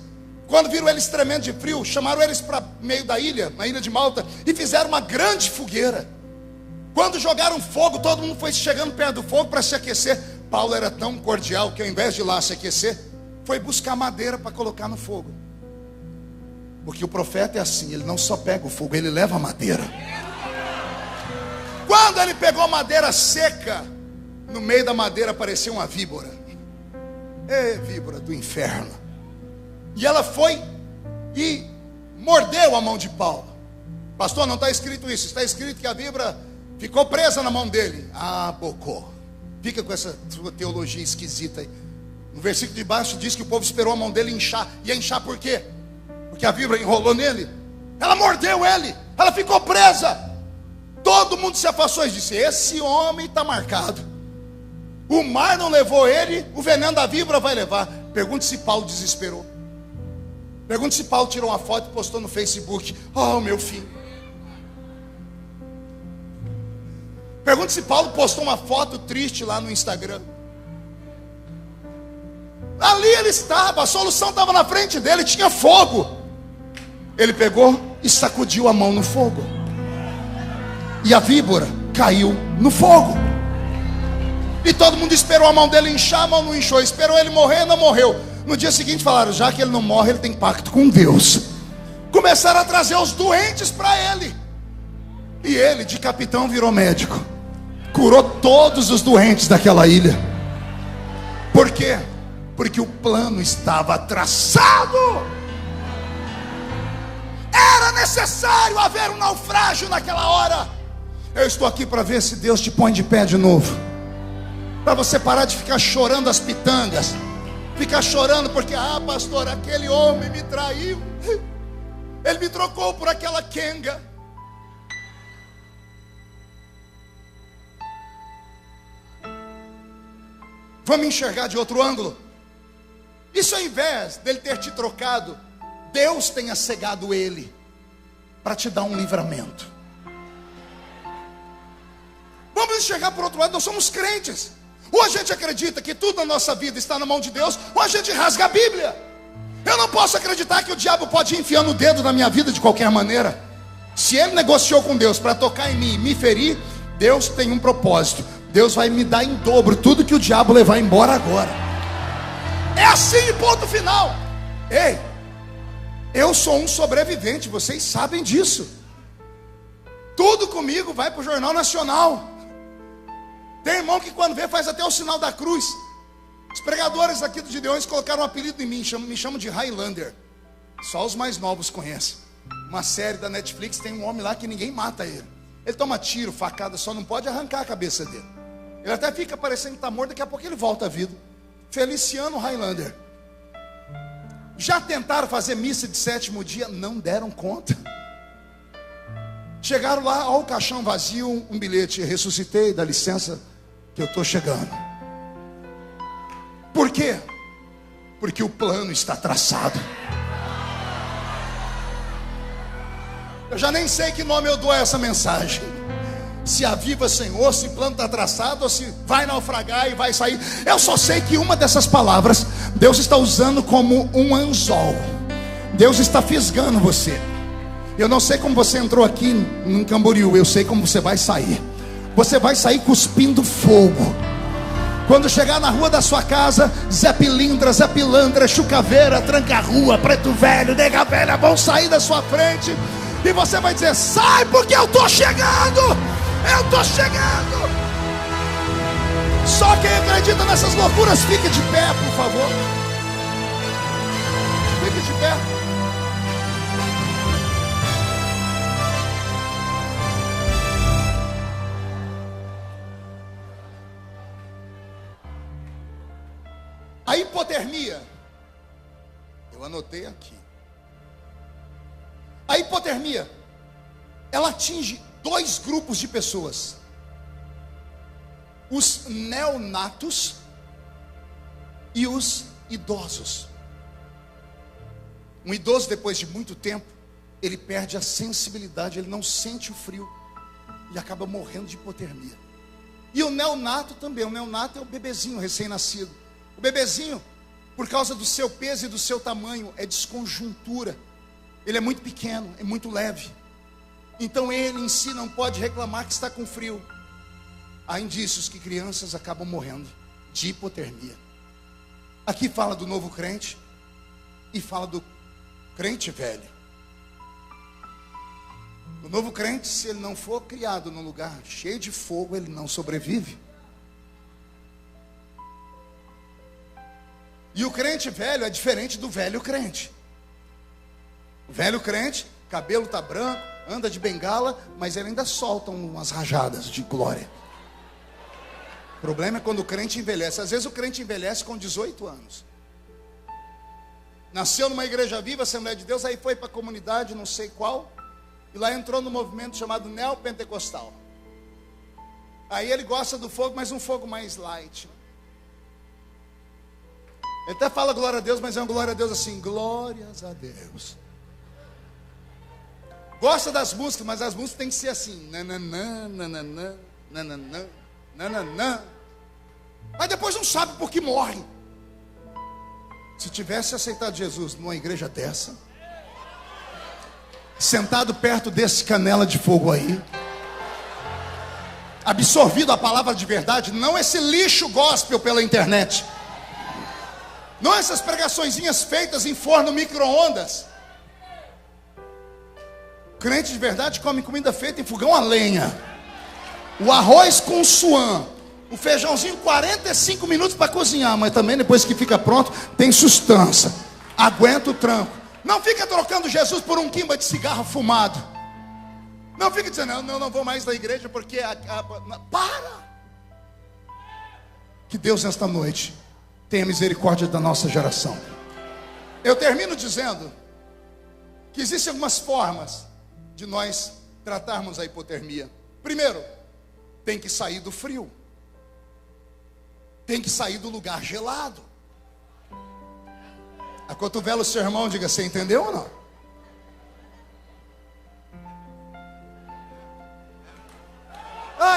Quando viram eles tremendo de frio, chamaram eles para meio da ilha, na ilha de Malta, e fizeram uma grande fogueira. Quando jogaram fogo, todo mundo foi chegando perto do fogo para se aquecer. Paulo era tão cordial que ao invés de ir lá se aquecer, foi buscar madeira para colocar no fogo. Porque o profeta é assim, ele não só pega o fogo, ele leva a madeira. Quando ele pegou a madeira seca, no meio da madeira apareceu uma víbora. Víbora do inferno. E ela foi e mordeu a mão de Paulo. Pastor, não está escrito isso. Está escrito que a víbora ficou presa na mão dele. Bocó. Fica com essa sua teologia esquisita aí. No versículo de baixo diz que o povo esperou a mão dele inchar. Ia inchar por quê? Porque a víbora enrolou nele. Ela mordeu ele. Ela ficou presa. Todo mundo se afastou e disse: esse homem está marcado. O mar não levou ele, o veneno da víbora vai levar. Pergunte se Paulo desesperou. Pergunte se Paulo tirou uma foto e postou no Facebook: oh, meu filho. Pergunte se Paulo postou uma foto triste lá no Instagram. Ali ele estava, a solução estava na frente dele, tinha fogo. Ele pegou e sacudiu a mão no fogo. E a víbora caiu no fogo. E todo mundo esperou a mão dele inchar, a mão não inchou. Esperou ele morrer, não morreu. No dia seguinte falaram: já que ele não morre, ele tem pacto com Deus. Começaram a trazer os doentes para ele. E ele, de capitão, virou médico. Curou todos os doentes daquela ilha. Por quê? Porque o plano estava traçado. Era necessário haver um naufrágio naquela hora. Eu estou aqui para ver se Deus te põe de pé de novo, para você parar de ficar chorando as pitangas. Ficar chorando porque: pastor, aquele homem me traiu. Ele me trocou por aquela quenga. Vamos enxergar de outro ângulo. E se ao invés dele ter te trocado, Deus tenha cegado ele para te dar um livramento? Vamos enxergar por outro lado. Nós somos crentes. Ou a gente acredita que tudo na nossa vida está na mão de Deus, ou a gente rasga a Bíblia. Eu não posso acreditar que o diabo pode ir enfiando o dedo na minha vida de qualquer maneira. Se ele negociou com Deus para tocar em mim e me ferir, Deus tem um propósito. Deus vai me dar em dobro tudo que o diabo levar embora agora. É assim, ponto final. Ei, eu sou um sobrevivente, vocês sabem disso. Tudo comigo vai para o Jornal Nacional. Tem irmão que quando vê faz até o sinal da cruz. Os pregadores aqui do Gideões colocaram um apelido em mim, me chamam de Highlander. Só os mais novos conhecem. Uma série da Netflix, tem um homem lá que ninguém mata ele. Ele toma tiro, facada, só não pode arrancar a cabeça dele. Ele até fica parecendo que está morto, daqui a pouco ele volta à vida. Feliciano Highlander. Já tentaram fazer missa de sétimo dia, não deram conta. Chegaram lá, ó, o caixão vazio, um bilhete: ressuscitei, dá licença que eu estou chegando. Por quê? Porque o plano está traçado. Eu já nem sei que nome eu dou a essa mensagem. Se aviva, Senhor, se plano está traçado, ou se vai naufragar e vai sair. Eu só sei que uma dessas palavras Deus está usando como um anzol. Deus está fisgando você. Eu não sei como você entrou aqui em Camboriú, eu sei como você vai sair. Você vai sair cuspindo fogo. Quando chegar na rua da sua casa, Zé Pilindra, Zé Pilantra, Chucaveira, Tranca-Rua, Preto Velho, Nega Velha vão sair da sua frente. E você vai dizer: sai, porque eu estou chegando. Eu estou chegando. Só quem acredita nessas loucuras, fique de pé, por favor. Fique de pé. Eu anotei aqui. A hipotermia, ela atinge 2 grupos de pessoas: os neonatos e os idosos. Um idoso, depois de muito tempo, ele perde a sensibilidade, ele não sente o frio e acaba morrendo de hipotermia. E o neonato também. O neonato é o bebezinho recém-nascido. O bebezinho, por causa do seu peso e do seu tamanho, é desconjuntura. Ele é muito pequeno, é muito leve. Então ele em si não pode reclamar que está com frio. Há indícios que crianças acabam morrendo de hipotermia. Aqui fala do novo crente e fala do crente velho. O novo crente, se ele não for criado num lugar cheio de fogo, ele não sobrevive. E o crente velho é diferente do velho crente. O velho crente, cabelo tá branco, anda de bengala, mas ele ainda solta umas rajadas de glória. O problema é quando o crente envelhece. Às vezes o crente envelhece com 18 anos. Nasceu numa igreja viva, Assembleia de Deus, aí foi para a comunidade, não sei qual, e lá entrou no movimento chamado neopentecostal. Aí ele gosta do fogo, mas um fogo mais light. Ele até fala glória a Deus, mas é um glória a Deus assim, glórias a Deus. Gosta das músicas, mas as músicas têm que ser assim, nananã, nananã, nananã, nananã. Mas depois não sabe por que morre. Se tivesse aceitado Jesus numa igreja dessa, sentado perto desse canela de fogo aí, absorvido a palavra de verdade, não esse lixo gospel pela internet, não essas pregaçõezinhas feitas em forno micro-ondas. Crente de verdade come comida feita em fogão a lenha, o arroz com suã, o feijãozinho 45 minutos para cozinhar, mas também depois que fica pronto tem sustância, aguenta o tranco. Não fica trocando Jesus por um quimba de cigarro fumado. Não fica dizendo, não vou mais na igreja porque para. Que Deus nesta noite tenha misericórdia da nossa geração. Eu termino dizendo que existem algumas formas de nós tratarmos a hipotermia. Primeiro, tem que sair do frio. Tem que sair do lugar gelado. Acotovela o seu irmão, diga, você entendeu ou não?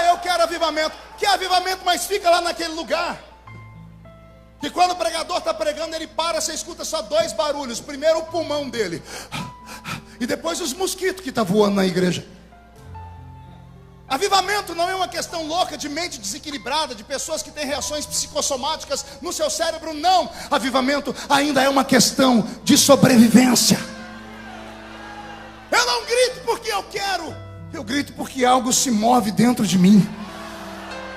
Eu quero avivamento. Que avivamento, mas fica lá naquele lugar. Que quando o pregador está pregando, ele para, você escuta só 2 barulhos. Primeiro o pulmão dele, e depois os mosquitos que estão voando na igreja. Avivamento não é uma questão louca de mente desequilibrada, de pessoas que têm reações psicossomáticas no seu cérebro, não. Avivamento ainda é uma questão de sobrevivência. Eu não grito porque eu quero, eu grito porque algo se move dentro de mim.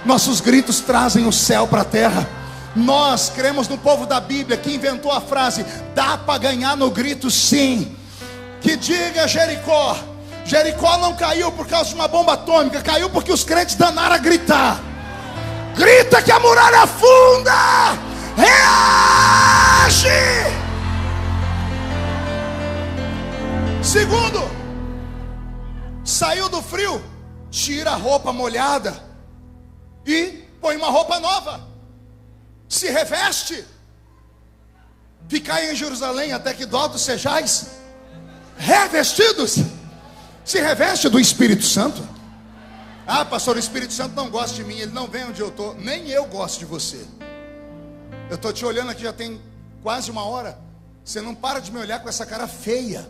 Nossos gritos trazem o céu para a terra. Nós cremos no povo da Bíblia que inventou a frase, dá para ganhar no grito sim. Que diga Jericó, Jericó não caiu por causa de uma bomba atômica, caiu porque os crentes danaram a gritar. Grita que a muralha afunda, reage. Segundo, saiu do frio, tira a roupa molhada e põe uma roupa nova, se reveste. Ficai em Jerusalém até que do alto sejais revestidos. Se reveste do Espírito Santo. Pastor, o Espírito Santo não gosta de mim, ele não vem onde eu estou. Nem eu gosto de você. Eu estou te olhando aqui já tem quase 1 hora. Você não para de me olhar com essa cara feia.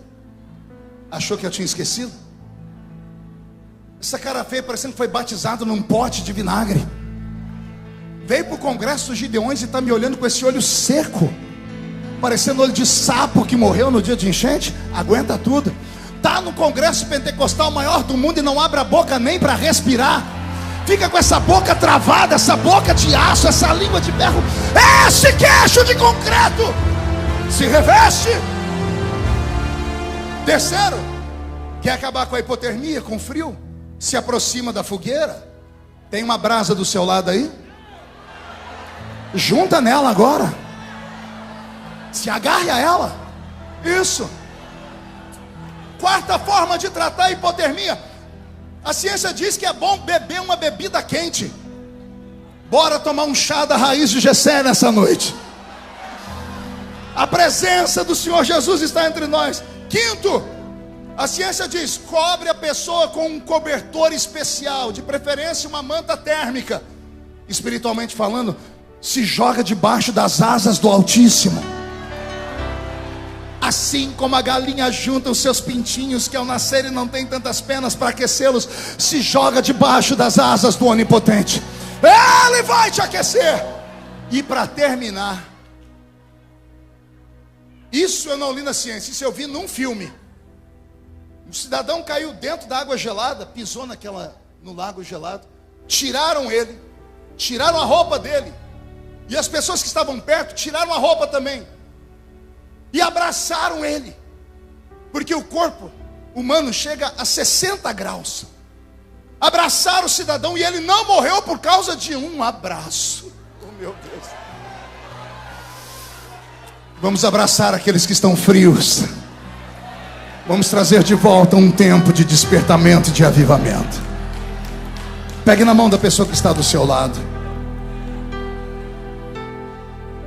Achou que eu tinha esquecido? Essa cara feia parecendo que foi batizado num pote de vinagre. Veio para o congresso dos Gideões e está me olhando com esse olho seco, parecendo olho de sapo que morreu no dia de enchente. Aguenta tudo. Está no congresso pentecostal maior do mundo e não abre a boca nem para respirar. Fica com essa boca travada, essa boca de aço, essa língua de ferro, esse queixo de concreto. Se reveste. Terceiro, quer acabar com a hipotermia, com o frio? Se aproxima da fogueira. Tem uma brasa do seu lado aí? Junta nela agora. Se agarre a ela. Isso. Quarta forma de tratar a hipotermia. A ciência diz que é bom beber uma bebida quente. Bora tomar um chá da raiz de Jessé nessa noite. A presença do Senhor Jesus está entre nós. Quinto, a ciência diz: cobre a pessoa com um cobertor especial, de preferência uma manta térmica. Espiritualmente falando, se joga debaixo das asas do Altíssimo. Assim como a galinha junta os seus pintinhos, que ao nascerem não tem tantas penas para aquecê-los, se joga debaixo das asas do Onipotente. Ele vai te aquecer. E para terminar, isso eu não li na ciência, isso eu vi num filme. Um cidadão caiu dentro da água gelada, pisou no lago gelado, tiraram ele, tiraram a roupa dele, e as pessoas que estavam perto tiraram a roupa também, e abraçaram ele, porque o corpo humano chega a 60 graus. Abraçaram o cidadão e ele não morreu por causa de um abraço. Oh, meu Deus. Vamos abraçar aqueles que estão frios. Vamos trazer de volta um tempo de despertamento e de avivamento. Pegue na mão da pessoa que está do seu lado.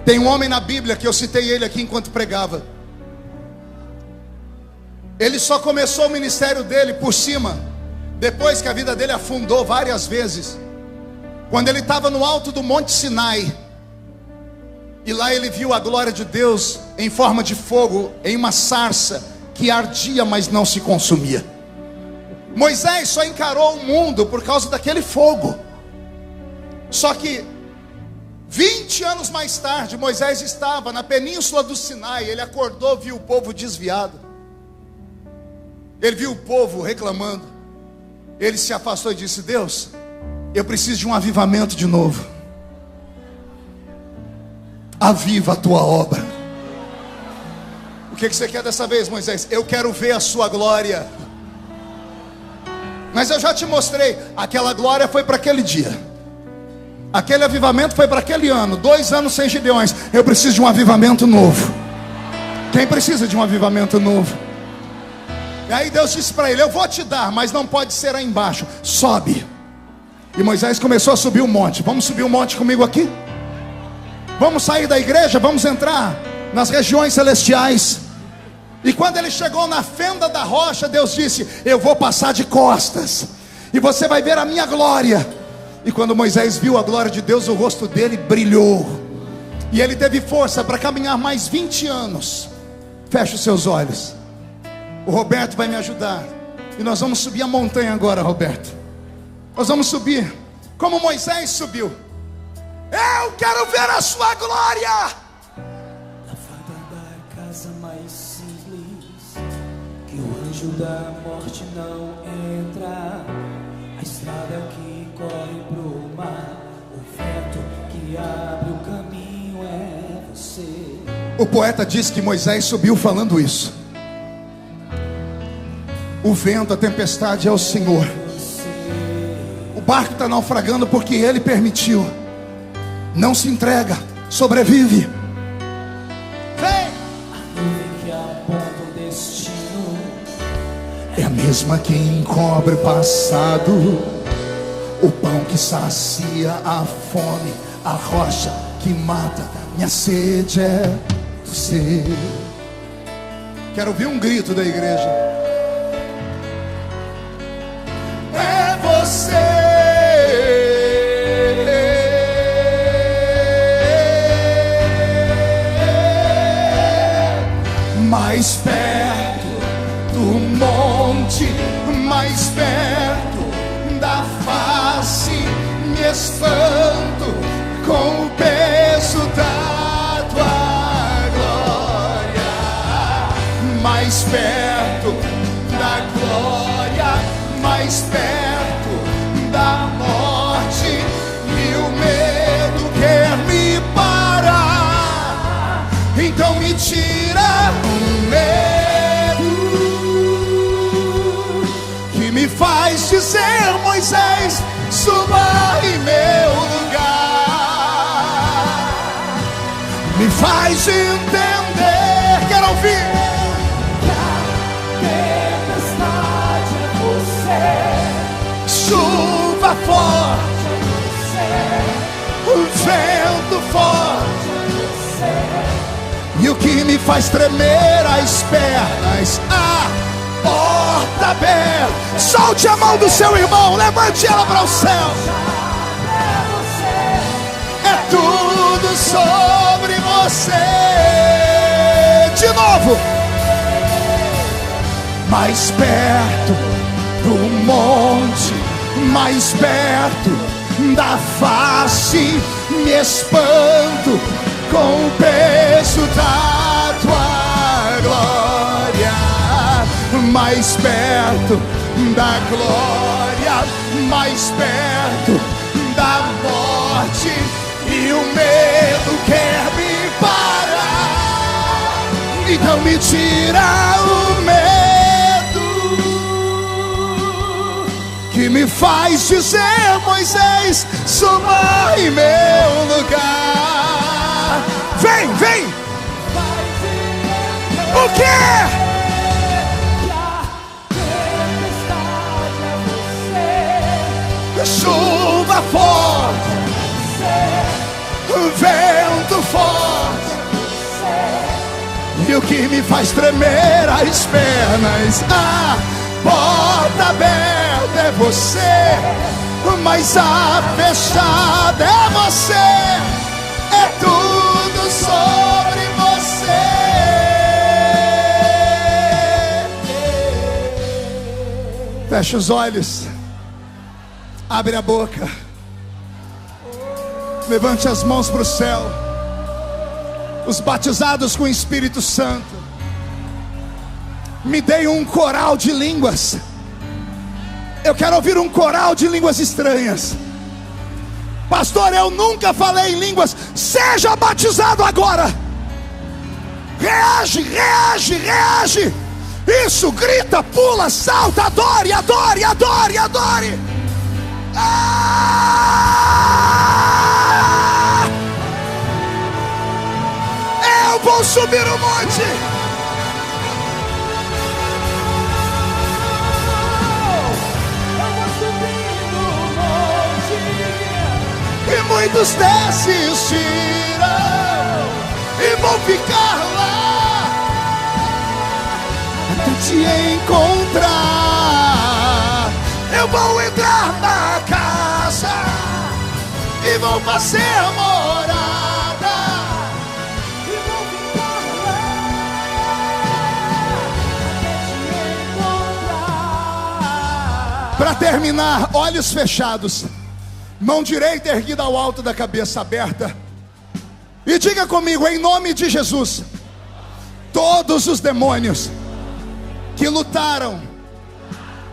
Tem um homem na Bíblia que eu citei ele aqui enquanto pregava. Ele só começou o ministério dele por cima, depois que a vida dele afundou várias vezes. Quando ele estava no alto do Monte Sinai, e lá ele viu a glória de Deus em forma de fogo, em uma sarça que ardia, mas não se consumia. Moisés só encarou o mundo por causa daquele fogo. Só que 20 anos mais tarde, Moisés estava na península do Sinai. Ele acordou, viu o povo desviado, ele viu o povo reclamando. Ele se afastou e disse: Deus, eu preciso de um avivamento de novo. Aviva a tua obra. O que você quer dessa vez, Moisés? Eu quero ver a sua glória. Mas eu já te mostrei. Aquela glória foi para aquele dia, aquele avivamento foi para aquele ano. 2 anos sem Gideões. Eu preciso de um avivamento novo. Quem precisa de um avivamento novo? E aí Deus disse para ele: eu vou te dar, mas não pode ser aí embaixo. Sobe. E Moisés começou a subir o monte. Vamos subir o monte comigo aqui? Vamos sair da igreja, vamos entrar nas regiões celestiais. E quando ele chegou na fenda da rocha, Deus disse: eu vou passar de costas, e você vai ver a minha glória. E quando Moisés viu a glória de Deus, o rosto dele brilhou, e ele teve força para caminhar mais 20 anos. Feche os seus olhos. O Roberto vai me ajudar, e nós vamos subir a montanha agora, Roberto. Nós vamos subir como Moisés subiu. Eu quero ver a sua glória. Na fada da casa mais simples, que o anjo da morte não entra. A estrada que corre pro mar, o vento que abre o caminho é você. O poeta diz que Moisés subiu falando isso. O vento, a tempestade é o Senhor. O barco está naufragando porque Ele permitiu. Não se entrega, sobrevive. Vem! A nuvem que aponta o destino é a mesma que encobre o passado. O pão que sacia a fome, a rocha que mata minha sede é você. Quero ouvir um grito da igreja. É você. Mais perto do monte, mais perto da face, me espanto com o peso da tua glória. Mais perto da glória, mais perto da morte, e o medo quer me parar. Então me tira o medo que me faz dizer: Moisés, suba em meu lugar. Me faz entender, quero ouvir. me faz tremer as pernas. A porta aberta. Solte a mão do seu irmão, levante ela para o céu. É tudo sobre você. De novo. Mais perto do monte, mais perto da face, me espanto com o peso da tua glória. Mais perto da glória, mais perto da morte, e o medo quer me parar. Então me tira o medo que me faz dizer: Moisés, suba em meu lugar. Vem, vem. O quê? Chuva forte, vento forte, e o que me faz tremer as pernas. A porta aberta é você, mas a fechada é você. É tudo sobre você. Fecha os olhos. Abre a boca. Levante as mãos para o céu. Os batizados com o Espírito Santo, me deem um coral de línguas. Eu quero ouvir um coral de línguas estranhas. Pastor, eu nunca falei em línguas. Seja batizado agora. Reage, reage, reage. Isso, grita, pula, salta, adore, adore, adore, adore. Eu vou subir o monte. E muitos desistirão e vão ficar lá até te encontrar. Eu vou entrar na casa e vou fazer morada, e vou ficar lá até te encontrar. Para terminar, olhos fechados, mão direita erguida ao alto da cabeça aberta, e diga comigo, em nome de Jesus: todos os demônios que lutaram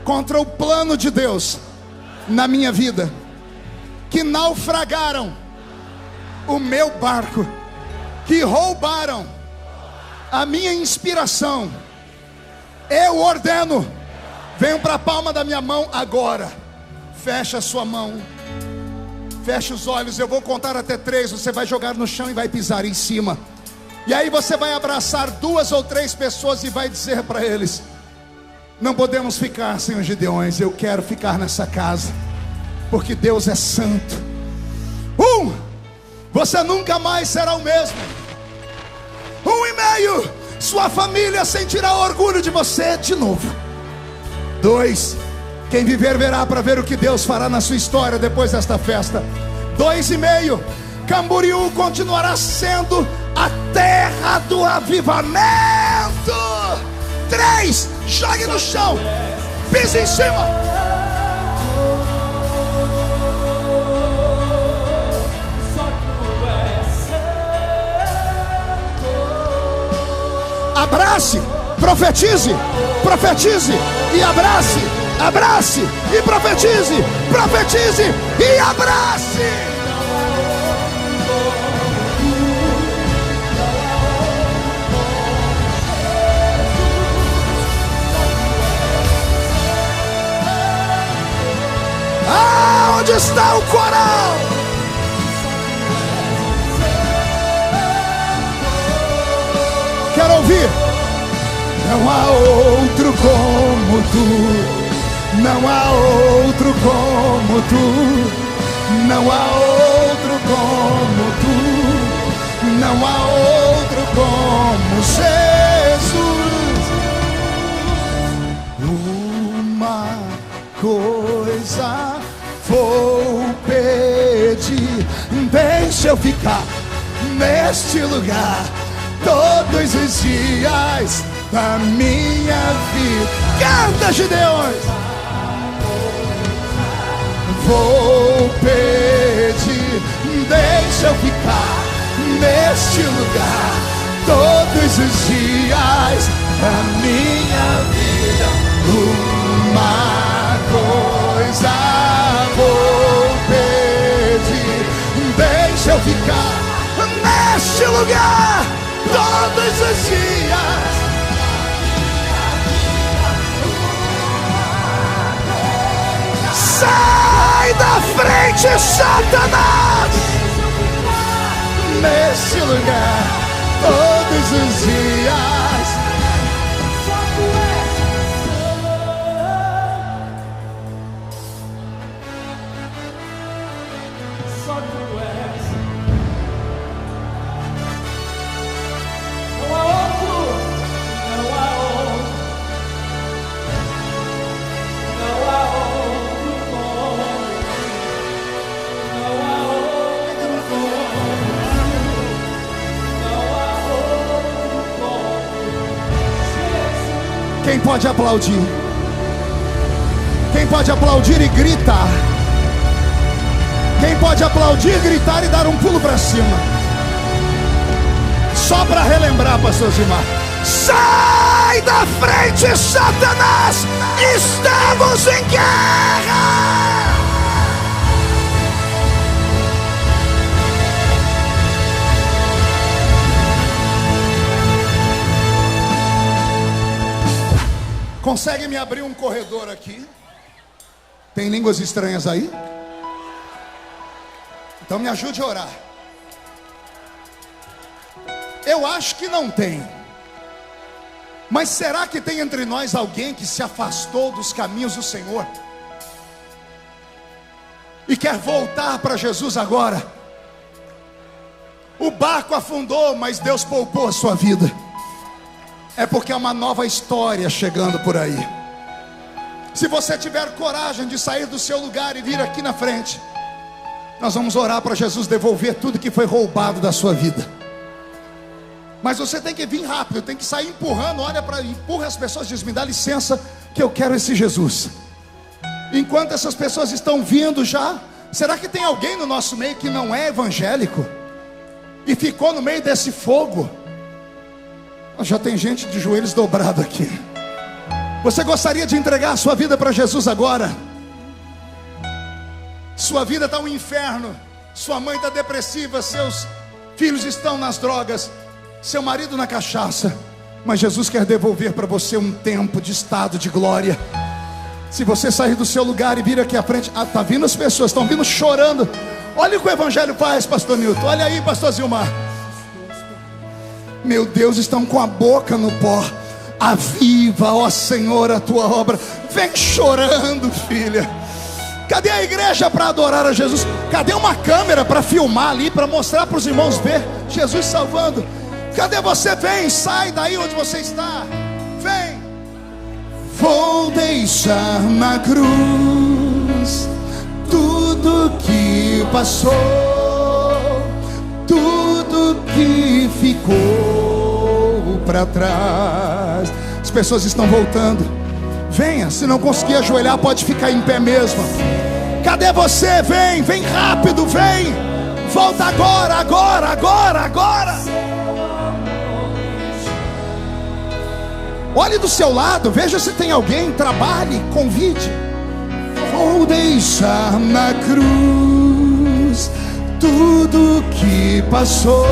contra o plano de Deus na minha vida, que naufragaram o meu barco, que roubaram a minha inspiração, eu ordeno, venham para a palma da minha mão agora. Fecha a sua mão, feche os olhos. Eu vou contar até 3. Você vai jogar no chão e vai pisar em cima. E aí você vai abraçar 2 ou 3 pessoas e vai dizer para eles: não podemos ficar sem os Gideões. Eu quero ficar nessa casa, porque Deus é santo. 1, você nunca mais será o mesmo. 1,5, sua família sentirá orgulho de você de novo. 2, quem viver verá para ver o que Deus fará na sua história depois desta festa. 2,5, Camboriú continuará sendo a terra do avivamento. 3, jogue no chão, pise em cima. Abrace, profetize, profetize e abrace, abrace e profetize, profetize e abrace. Onde está o coral? Quero ouvir. Não há outro como tu, não há outro como tu, não há outro como tu, não há outro como Jesus. Uma coisa vou pedir, deixa eu ficar neste lugar todos os dias da minha vida. Canta, Gideões! Vou pedir, deixa eu ficar neste lugar todos os dias da minha vida. Uma coisa vou pedir, deixa eu ficar neste lugar todos os dias. Sai da frente, Satanás! Neste lugar todos os dias. Só tu és. Não há outro, não há outro, não há outro nome, não há outro nome, não há outro nome. Quem pode aplaudir? Quem pode aplaudir e gritar? Quem pode aplaudir, gritar e dar um pulo para cima? Só para relembrar, pastor Zimar. Sai da frente, Satanás! Estamos em guerra! Consegue me abrir um corredor aqui? Tem línguas estranhas aí? Então me ajude a orar. Eu acho que não tem. Mas será que tem entre nós alguém que se afastou dos caminhos do Senhor e quer voltar para Jesus agora? O barco afundou, mas Deus poupou a sua vida. É porque é uma nova história chegando por aí. Se você tiver coragem de sair do seu lugar e vir aqui na frente, nós vamos orar para Jesus devolver tudo que foi roubado da sua vida. Mas você tem que vir rápido, tem que sair empurrando. Olha para, empurra as pessoas, diz: me dá licença que eu quero esse Jesus. Enquanto essas pessoas estão vindo já, será que tem alguém no nosso meio que não é evangélico e ficou no meio desse fogo? Já tem gente de joelhos dobrados aqui. Você gostaria de entregar a sua vida para Jesus agora? Sua vida está um inferno, sua mãe está depressiva, seus filhos estão nas drogas, seu marido na cachaça, mas Jesus quer devolver para você um tempo de estado de glória. Se você sair do seu lugar e vir aqui à frente, tá vindo as pessoas, estão vindo chorando. Olha o que o evangelho faz, pastor Nilton. Olha aí, pastor Zilmar. Meu Deus, estão com a boca no pó. Aviva, ó Senhor, a tua obra. Vem chorando, filha. Cadê a igreja para adorar a Jesus? Cadê uma câmera para filmar ali, para mostrar para os irmãos ver Jesus salvando? Cadê você? Vem, sai daí onde você está. Vem. Vou deixar na cruz tudo que passou, tudo que ficou para trás. As pessoas estão voltando. Venha, se não conseguir ajoelhar, pode ficar em pé mesmo. Cadê você? Vem, vem rápido, vem. Volta agora, agora, agora, agora. Olhe do seu lado, veja se tem alguém, trabalhe, convide. Vou deixar na cruz tudo que passou,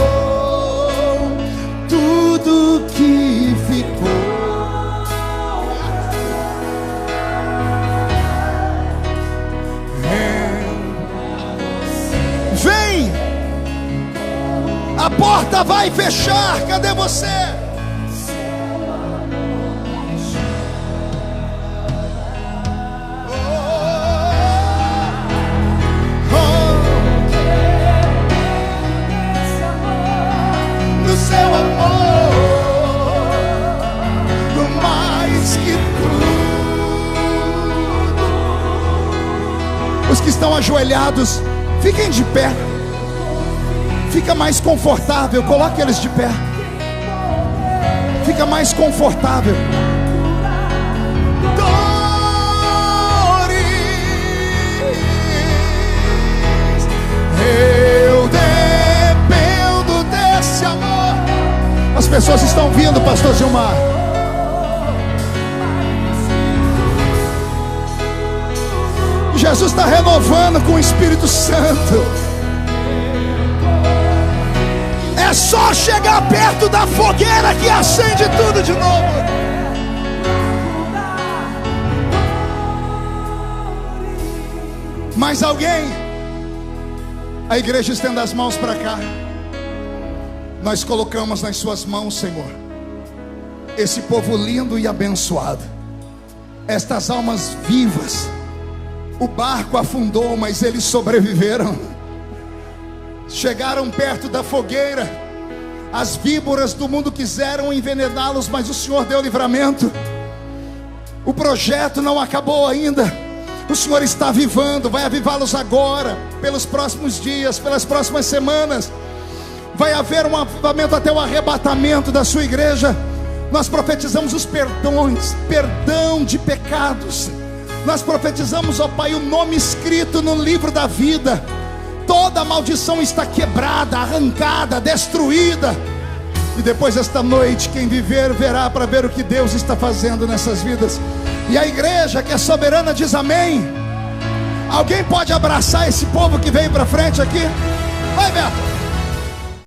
tudo que ficou. Vem! A porta vai fechar. Cadê você? No seu amor. que tudo. Os que estão ajoelhados, fiquem de pé. Fica mais confortável, coloque eles de pé. Fica mais confortável. Dores, eu dependo desse amor. As pessoas estão vindo, pastor Gilmar. Jesus está renovando com o Espírito Santo. É só chegar perto da fogueira que acende tudo de novo. Mais alguém? A igreja estenda as mãos para cá. Nós colocamos nas suas mãos, Senhor, esse povo lindo e abençoado, estas almas vivas. O barco afundou, mas eles sobreviveram. Chegaram perto da fogueira. As víboras do mundo quiseram envenená-los, mas o Senhor deu livramento. O projeto não acabou ainda. O Senhor está avivando, vai avivá-los agora, pelos próximos dias, pelas próximas semanas. Vai haver um avivamento até o arrebatamento da sua igreja. Nós profetizamos os perdões, perdão de pecados. Nós profetizamos, ó Pai, o nome escrito no livro da vida. Toda maldição está quebrada, arrancada, destruída. E depois desta noite, quem viver verá para ver o que Deus está fazendo nessas vidas. E a igreja que é soberana diz amém. Alguém pode abraçar esse povo que veio para frente aqui? Vai, Beto.